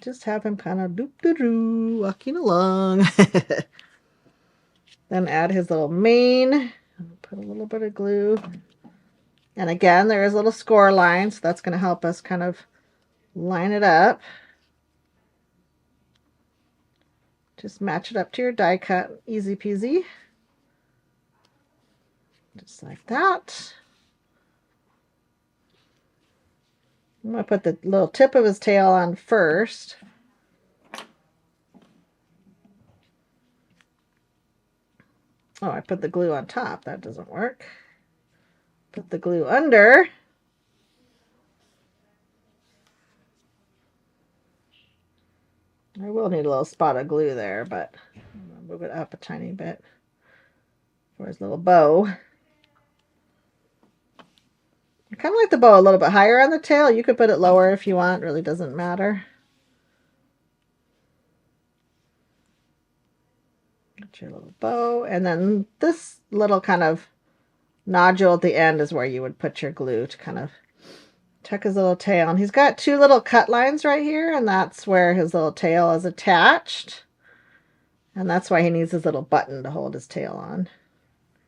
Just have him kind of doop-doo-doo, walking along. Then add his little mane. Put a little bit of glue. And again, there is a little score line, so that's going to help us kind of line it up. Just match it up to your die cut. Easy peasy. Just like that. I'm going to put the little tip of his tail on first. Oh, I put the glue on top. That doesn't work. Put the glue under. I will need a little spot of glue there, but I'm going to move it up a tiny bit for his little bow. I kind of like the bow a little bit higher on the tail. You could put it lower if you want. It really doesn't matter. Get your little bow. And then this little kind of nodule at the end is where you would put your glue to kind of tuck his little tail. And he's got two little cut lines right here, and that's where his little tail is attached. And that's why he needs his little button to hold his tail on.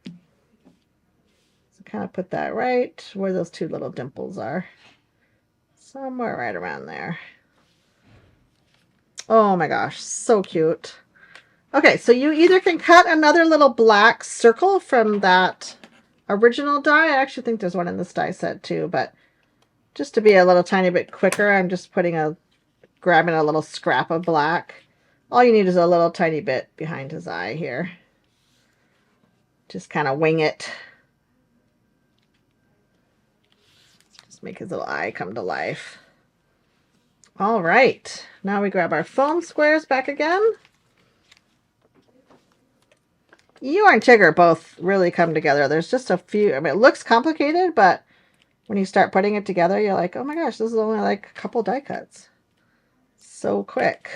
So kind of put that right where those two little dimples are. Somewhere right around there. Oh my gosh, so cute. Okay, so you either can cut another little black circle from that original die. I actually think there's one in this die set too, but just to be a little tiny bit quicker, I'm just grabbing a little scrap of black. All you need is a little tiny bit behind his eye here. Just kind of wing it. Just make his little eye come to life. All right, now we grab our foam squares back again. Eeyore and Tigger both really come together. There's just a few, I mean, it looks complicated, but when you start putting it together, you're like, oh my gosh, this is only like a couple die cuts. So quick.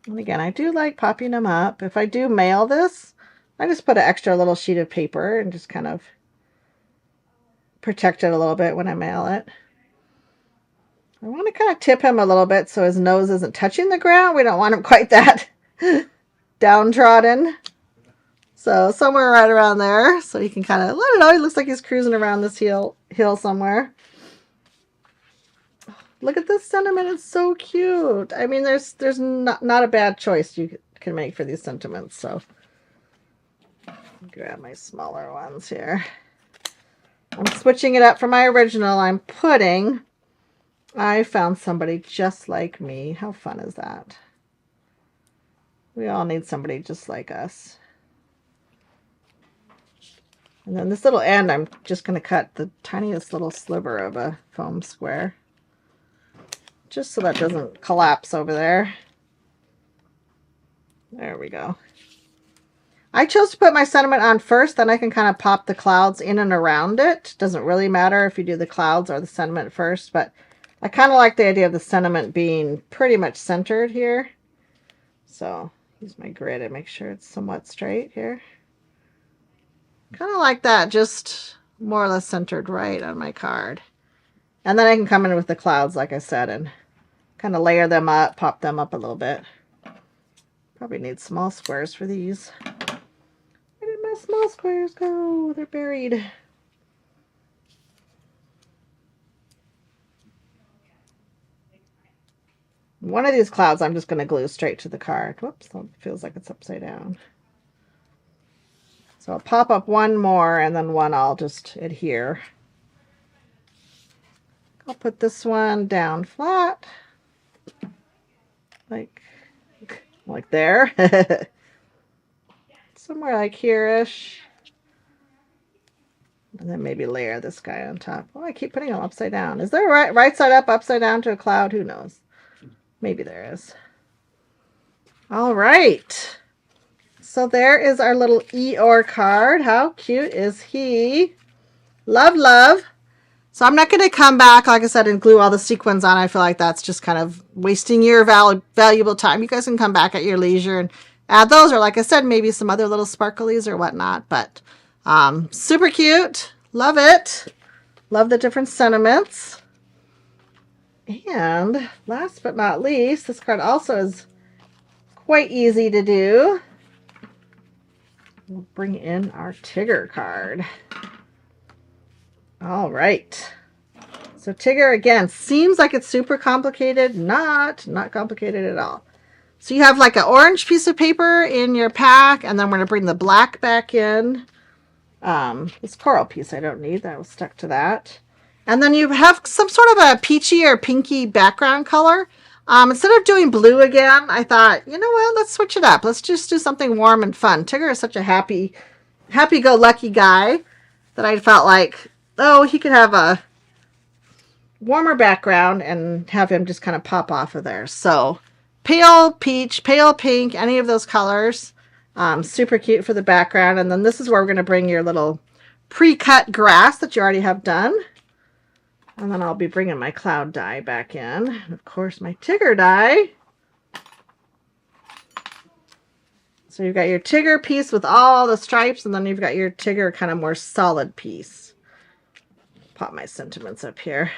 And again, I do like popping them up. If I do mail this, I just put an extra little sheet of paper and just kind of protect it a little bit when I mail it. I want to kind of tip him a little bit so his nose isn't touching the ground. We don't want him quite that downtrodden. So somewhere right around there, so he can kind of, I don't know, he looks like he's cruising around this hill somewhere. Look at this sentiment, it's so cute. I mean, there's not a bad choice you can make for these sentiments. So grab my smaller ones here. I'm switching it up from my original. I'm putting, I found somebody just like me. How fun is that? We all need somebody just like us. And then this little end, I'm just going to cut the tiniest little sliver of a foam square. Just so that doesn't collapse over there. There we go. I chose to put my sentiment on first, then I can kind of pop the clouds in and around it. Doesn't really matter if you do the clouds or the sentiment first, but I kind of like the idea of the sentiment being pretty much centered here. So use my grid and make sure it's somewhat straight here. Kind of like that, just more or less centered right on my card. And then I can come in with the clouds, like I said, and kind of layer them up, pop them up a little bit. Probably need small squares for these. Where did my small squares go? They're buried. One of these clouds I'm just going to glue straight to the card. Whoops, that feels like it's upside down. So I'll pop up one more and then one I'll just adhere. I'll put this one down flat. Like there. Somewhere like here-ish. And then maybe layer this guy on top. Oh, I keep putting them upside down. Is there a right side up, upside down to a cloud? Who knows? Maybe there is. All right. So there is our little Eeyore card. How cute is he? Love, love. So I'm not going to come back, like I said, and glue all the sequins on. I feel like that's just kind of wasting your valuable time. You guys can come back at your leisure and add those, or like I said, maybe some other little sparklies or whatnot. But super cute. Love it. Love the different sentiments. And last but not least, this card also is quite easy to do. We'll bring in our Tigger card. All right. So Tigger, again, seems like it's super complicated. Not complicated at all. So you have like an orange piece of paper in your pack, and then we're going to bring the black back in. This coral piece I don't need. That was stuck to that. And then you have some sort of a peachy or pinky background color. Instead of doing blue again, I thought, you know what, let's switch it up. Let's just do something warm and fun. Tigger is such a happy-go-lucky guy that I felt like, oh, he could have a warmer background and have him just kind of pop off of there. So pale peach, pale pink, any of those colors. Super cute for the background. And then this is where we're going to bring your little pre-cut grass that you already have done. And then I'll be bringing my cloud die back in. And of course, my Tigger die. So you've got your Tigger piece with all the stripes, and then you've got your Tigger kind of more solid piece. Pop my sentiments up here.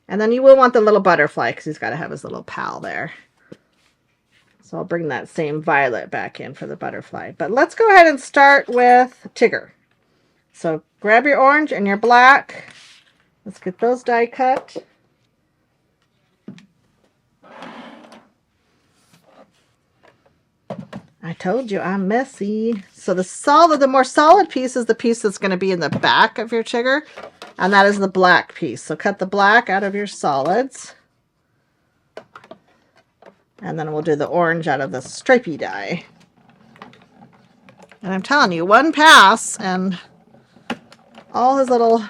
And then you will want the little butterfly because he's got to have his little pal there. So I'll bring that same violet back in for the butterfly. But let's go ahead and start with Tigger. So grab your orange and your black. Let's get those die cut. I told you I'm messy. So the more solid piece is the piece that's going to be in the back of your Tigger, and that is the black piece. So cut the black out of your solids. And then we'll do the orange out of the stripey die. And I'm telling you, one pass and all his little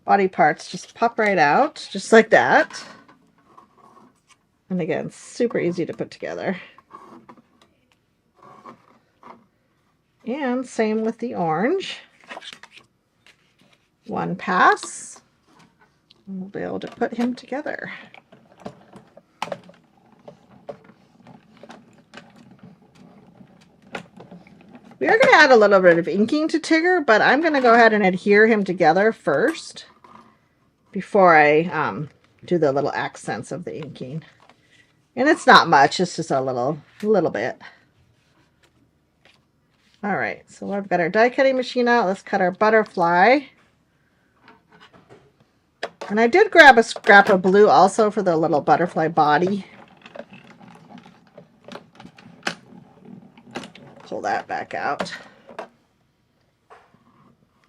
body parts just pop right out, just like that. And again, super easy to put together. And same with the orange. One pass, and we'll be able to put him together. We are going to add a little bit of inking to Tigger, but I'm going to go ahead and adhere him together first before I do the little accents of the inking. And it's not much, it's just a little bit. All right, so I've got our die cutting machine out. Let's cut our butterfly. And I did grab a scrap of blue also for the little butterfly body. Pull that back out.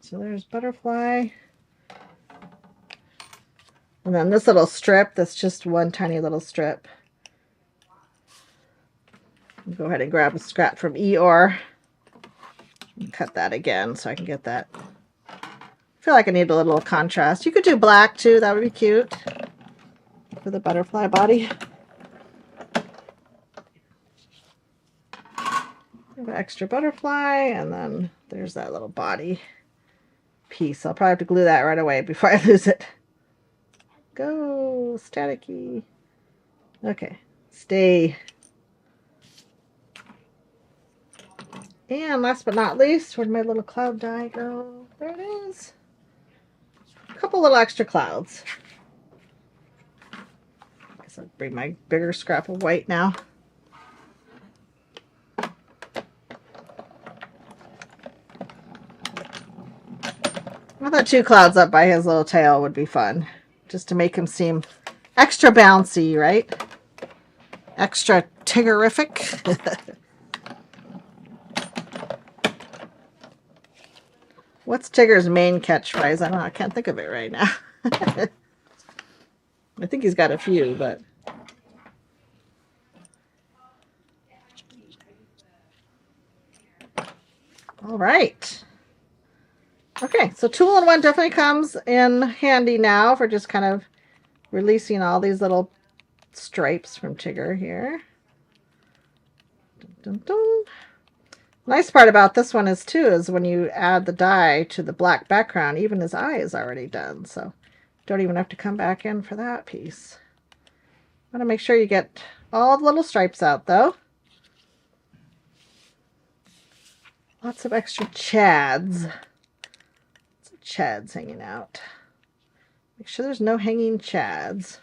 So there's butterfly. And then this little strip, that's just one tiny little strip. I'll go ahead and grab a scrap from Eeyore. And cut that again so I can get that. I feel like I need a little contrast. You could do black too, that would be cute for the butterfly body. Extra butterfly, and then there's that little body piece. I'll probably have to glue that right away before I lose it. Go, staticky. Okay, stay. And last but not least, where'd my little cloud die go? There it is. A couple little extra clouds. Guess I'll bring my bigger scrap of white now. I thought 2 clouds up by his little tail would be fun, just to make him seem extra bouncy, right? Extra Tiggerific. What's Tigger's main catchphrase? I don't know. I can't think of it right now. I think he's got a few, but... All right. Okay, so tool-in-one definitely comes in handy now for just kind of releasing all these little stripes from Tigger here. Dun, dun, dun. Nice part about this one is too is when you add the dye to the black background, even his eye is already done, so don't even have to come back in for that piece. Want to make sure you get all the little stripes out though. Lots of extra chads. Lots of chads hanging out. Make sure there's no hanging chads.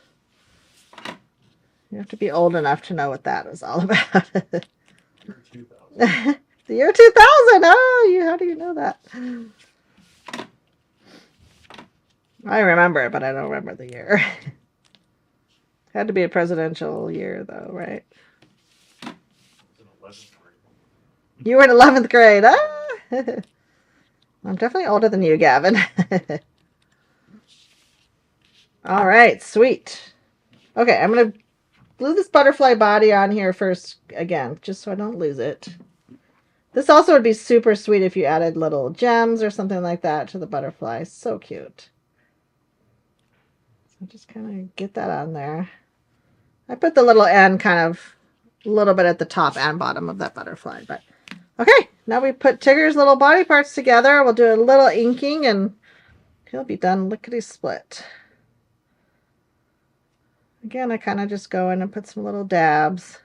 You have to be old enough to know what that is all about. The year 2000. Oh, how do you know that? I remember it, but I don't remember the year. Had to be a presidential year, though, right? You were in 11th grade. Ah! I'm definitely older than you, Gavin. All right, sweet. Okay, I'm going to glue this butterfly body on here first again, just so I don't lose it. This also would be super sweet if you added little gems or something like that to the butterfly. So cute. So just kind of get that on there. I put the little end kind of a little bit at the top and bottom of that butterfly. But okay, now we put Tigger's little body parts together. We'll do a little inking and he'll be done lickety-split. Again, I kind of just go in and put some little dabs.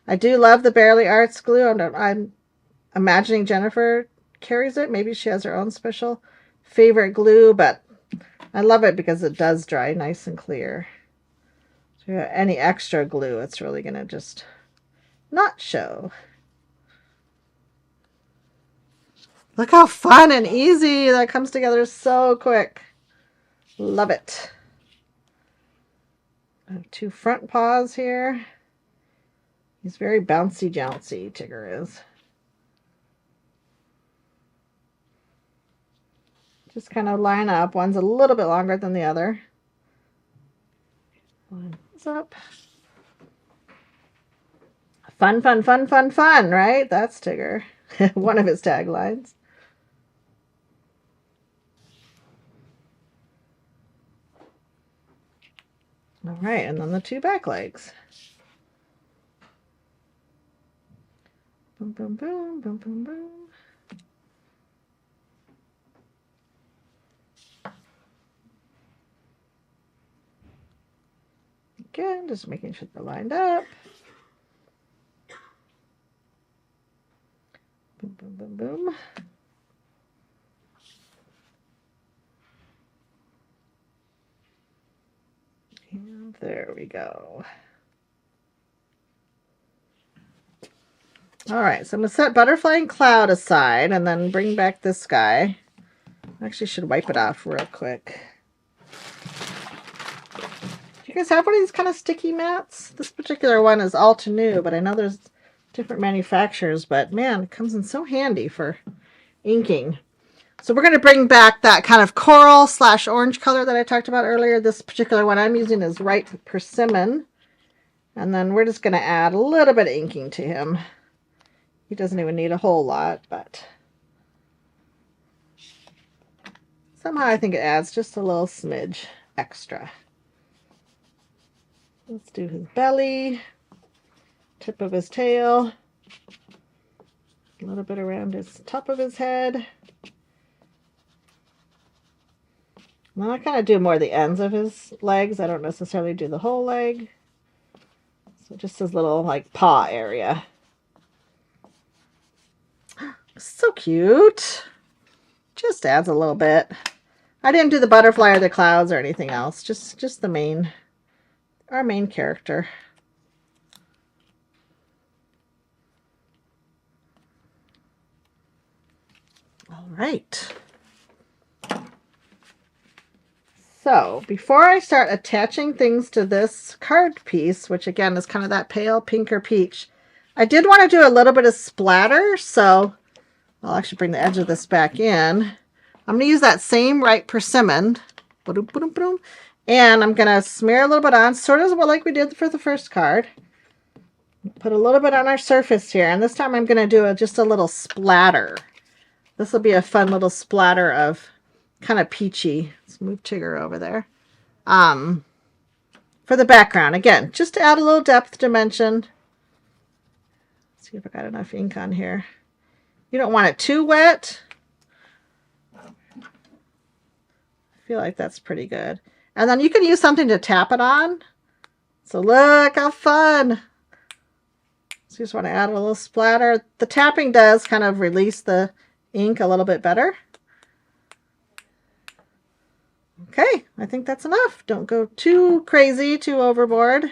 I do love the Barely Arts glue. I'm imagining Jennifer carries it. Maybe she has her own special favorite glue, but I love it because it does dry nice and clear. So any extra glue, it's really going to just not show. Look how fun and easy that comes together so quick. Love it. I have two front paws here. He's very bouncy jouncy, Tigger is. Just kind of line up. One's a little bit longer than the other. Line this up. Fun, fun, fun, fun, fun, right? That's Tigger. One of his taglines. All right, and then the two back legs. Boom, boom, boom, boom, boom, boom. Again, just making sure they're lined up. Boom, boom, boom, boom. And there we go. All right, so I'm going to set Butterfly and Cloud aside and then bring back this guy. I actually should wipe it off real quick. Do you guys have one of these kind of sticky mats? This particular one is Alta New, but I know there's different manufacturers, but man, it comes in so handy for inking. So we're going to bring back that kind of coral / orange color that I talked about earlier. This particular one I'm using is Right Persimmon. And then we're just going to add a little bit of inking to him. He doesn't even need a whole lot, but somehow I think it adds just a little smidge extra. Let's do his belly, tip of his tail, a little bit around his top of his head. Well, I kind of do more the ends of his legs. I don't necessarily do the whole leg. So just his little like paw area. So cute. Just adds a little bit. I didn't do the butterfly or the clouds or anything else. Just the our main character. All right. So before I start attaching things to this card piece, which again is kind of that pale pink or peach, I did want to do a little bit of splatter. So I'll actually bring the edge of this back in. I'm going to use that same right persimmon. And I'm going to smear a little bit on, sort of like we did for the first card. Put a little bit on our surface here. And this time I'm going to do just a little splatter. This will be a fun little splatter of kind of peachy. Let's move Tigger over there. For the background, again, just to add a little depth dimension. Let's see if I got enough ink on here. You don't want it too wet. I feel like that's pretty good. And then you can use something to tap it on. So look how fun. So you just want to add a little splatter. The tapping does kind of release the ink a little bit better. Okay, I think that's enough. Don't go too crazy, too overboard.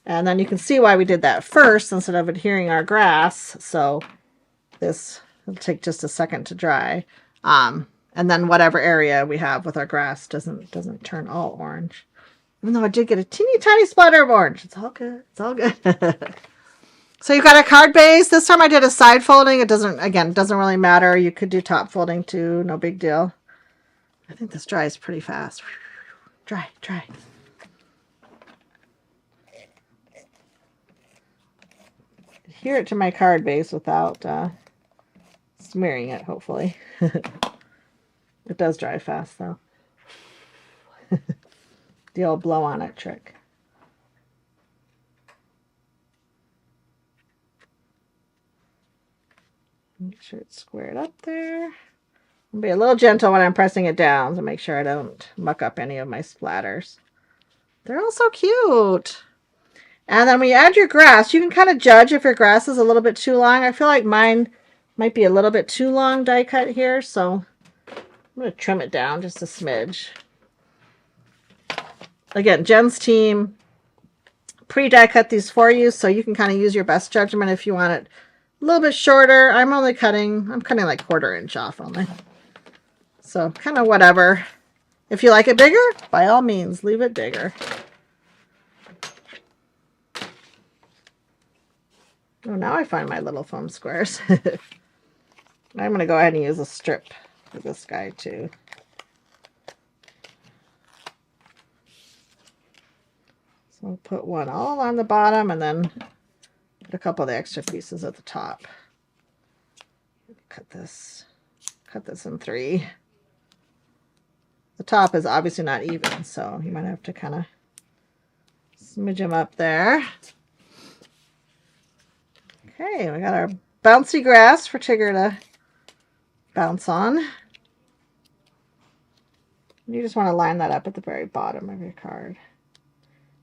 And then you can see why we did that first instead of adhering our grass. So this will take just a second to dry. And then whatever area we have with our grass doesn't turn all orange. Even though I did get a teeny tiny splatter of orange. It's all good. It's all good. So you've got a card base. This time I did a side folding. It doesn't really matter. You could do top folding too. No big deal. I think this dries pretty fast. Dry. Adhere it to my card base without smearing it, hopefully. It does dry fast though. The old blow on it trick. Make sure it's squared up there. I'll be a little gentle when I'm pressing it down to make sure I don't muck up any of my splatters. They're all so cute. And then when you add your grass, you can kind of judge if your grass is a little bit too long. I feel like mine might be a little bit too long die cut here, so I'm going to trim it down just a smidge. Again, Jen's team pre-die cut these for you, so you can kind of use your best judgment if you want it a little bit shorter. I'm cutting like 1/4 inch off only. So kind of whatever. If you like it bigger, by all means, leave it bigger. Oh, now I find my little foam squares. I'm going to go ahead and use a strip for this guy too. So I'll put one all on the bottom and then put a couple of the extra pieces at the top. Cut this in 3. The top is obviously not even, so you might have to kind of smidge them up there. Okay, we got our bouncy grass for Tigger to bounce on. You just want to line that up at the very bottom of your card.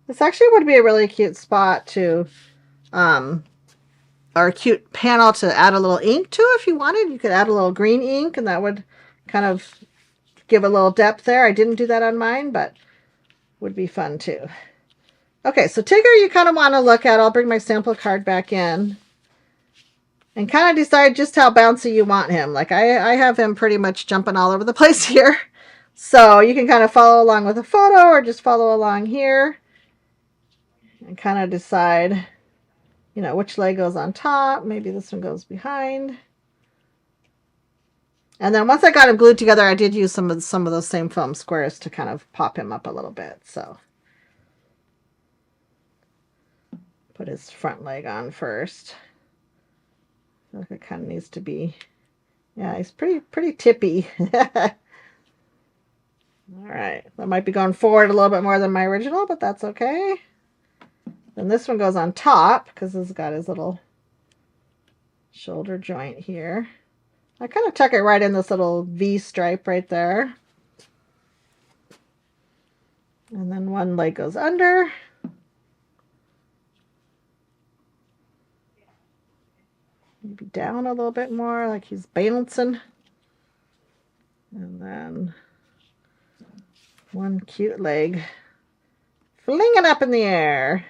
This actually would be a really cute spot to, or a cute panel to add a little ink to if you wanted. You could add a little green ink and that would kind of give a little depth there. I didn't do that on mine, but would be fun too. Okay, so Tigger you kind of want to look at. I'll bring my sample card back in. And kind of decide just how bouncy you want him. Like I have him pretty much jumping all over the place here. So you can kind of follow along with a photo or just follow along here. And kind of decide, you know, which leg goes on top. Maybe this one goes behind. And then once I got him glued together, I did use some of those same foam squares to kind of pop him up a little bit. So put his front leg on first. I feel like it kind of needs to be, yeah, he's pretty tippy. All right, that might be going forward a little bit more than my original, but that's okay. Then this one goes on top because this has got his little shoulder joint here. I kind of tuck it right in this little V stripe right there. And then one leg goes under. Maybe down a little bit more, like he's balancing. And then one cute leg flinging up in the air.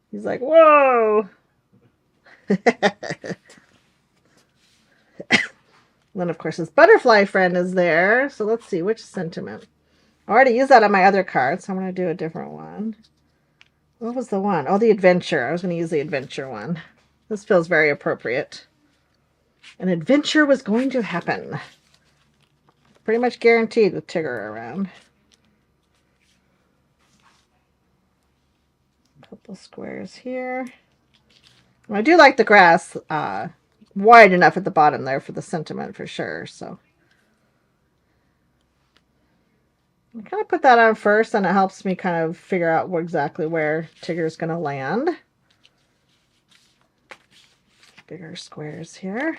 He's like, whoa. then, of course, his butterfly friend is there. So let's see, which sentiment? I already used that on my other card, so I'm going to do a different one. What was the one? Oh, the adventure. I was going to use the adventure one. This feels very appropriate. An adventure was going to happen. Pretty much guaranteed with Tigger around. A couple squares here. I do like the grass wide enough at the bottom there for the sentiment for sure. So I kind of put that on first, and it helps me kind of figure out exactly where Tigger's going to land. Bigger squares here.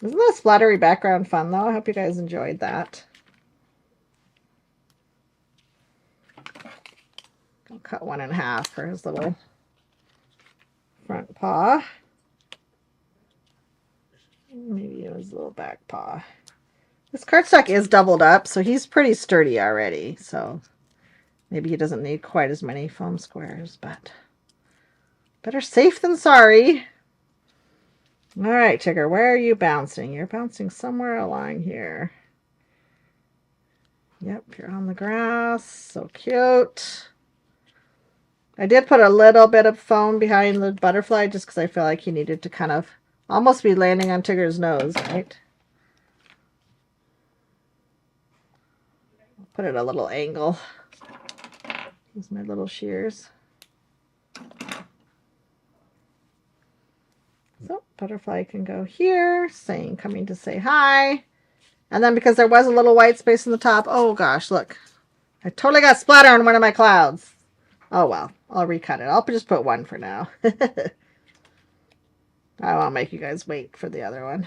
Isn't the splattery background fun though? I hope you guys enjoyed that. I'll cut one in half for his little front paw. Maybe his little back paw. This cardstock is doubled up, so he's pretty sturdy already. So maybe he doesn't need quite as many foam squares, but better safe than sorry. All right, Tigger, where are you bouncing? You're bouncing somewhere along here. Yep, you're on the grass. So cute. I did put a little bit of foam behind the butterfly just because I feel like he needed to kind of almost be landing on Tigger's nose, right? I'll put it at a little angle. Use my little shears. So butterfly can go here, saying, coming to say hi. And then because there was a little white space in the top, oh gosh, look. I totally got splatter on one of my clouds. Oh well, I'll recut it. I'll just put one for now. I won't make you guys wait for the other one.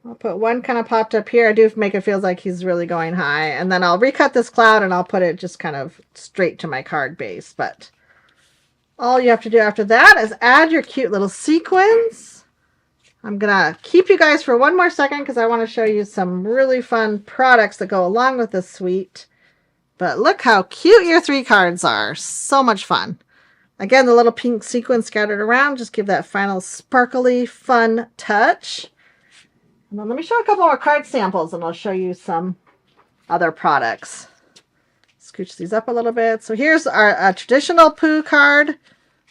I'll put one kind of popped up here. I do make it feel like he's really going high. And then I'll recut this cloud and I'll put it just kind of straight to my card base. But all you have to do after that is add your cute little sequins. I'm going to keep you guys for one more second because I want to show you some really fun products that go along with this suite. But look how cute your 3 cards are. So much fun. Again, the little pink sequins scattered around just give that final sparkly, fun touch. And then let me show a couple more card samples and I'll show you some other products. Scooch these up a little bit. So here's our traditional Pooh card.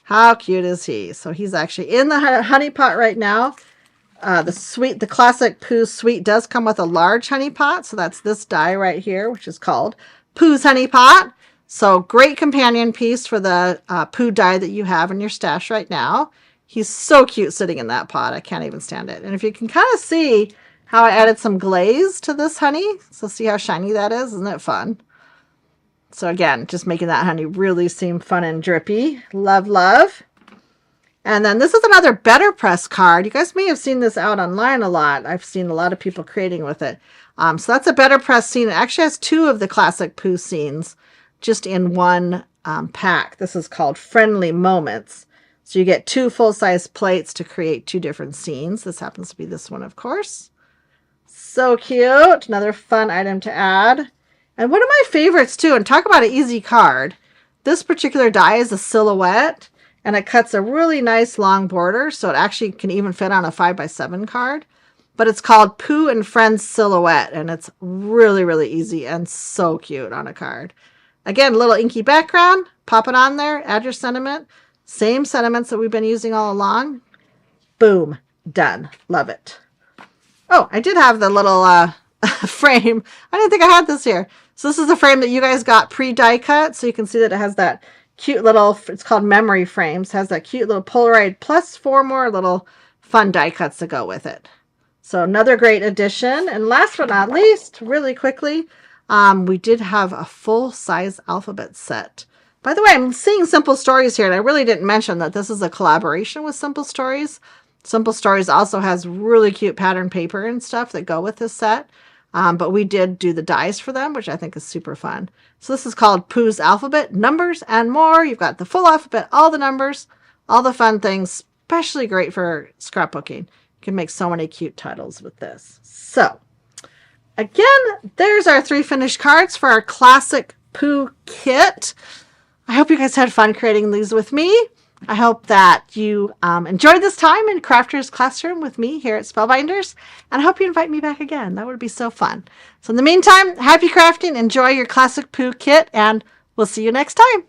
How cute is he? So he's actually in the honey pot right now. The classic Pooh suite does come with a large honey pot. So that's this die right here, which is called Pooh's Honey Pot. So great companion piece for the Pooh die that you have in your stash right now. He's so cute sitting in that pot. I can't even stand it. And if you can kind of see how I added some glaze to this honey. So see how shiny that is? Isn't it fun? So again, just making that honey really seem fun and drippy. Love, love. And then this is another Better Press card. You guys may have seen this out online a lot. I've seen a lot of people creating with it. So that's a Better Press scene. It actually has 2 of the classic Pooh scenes just in one pack. This is called Friendly Moments. So you get 2 full-size plates to create 2 different scenes. This happens to be this one, of course. So cute. Another fun item to add. And one of my favorites too, and talk about an easy card. This particular die is a silhouette, and it cuts a really nice long border, so it actually can even fit on a 5x7 card. But it's called Pooh and Friends Silhouette, and it's really, really easy and so cute on a card. Again, little inky background, pop it on there, add your sentiment. Same sentiments that we've been using all along. Boom, done. Love it. Oh, I did have the little frame. I didn't think I had this here. So this is the frame that you guys got pre-die cut. So you can see that it has that cute little, it's called memory frames, has that cute little Polaroid plus 4 more little fun die cuts to go with it. So another great addition. And last but not least, really quickly, we did have a full-size alphabet set. By the way, I'm seeing Simple Stories here, and I really didn't mention that this is a collaboration with Simple Stories. Simple Stories also has really cute pattern paper and stuff that go with this set. But we did do the dies for them, which I think is super fun. So this is called Pooh's Alphabet, Numbers and More. You've got the full alphabet, all the numbers, all the fun things, especially great for scrapbooking. You can make so many cute titles with this. So again, there's our 3 finished cards for our classic Pooh kit. I hope you guys had fun creating these with me. I hope that you enjoyed this time in Crafter's Classroom with me here at Spellbinders, and I hope you invite me back again. That would be so fun. So in the meantime, happy crafting, enjoy your classic Pooh kit, and we'll see you next time.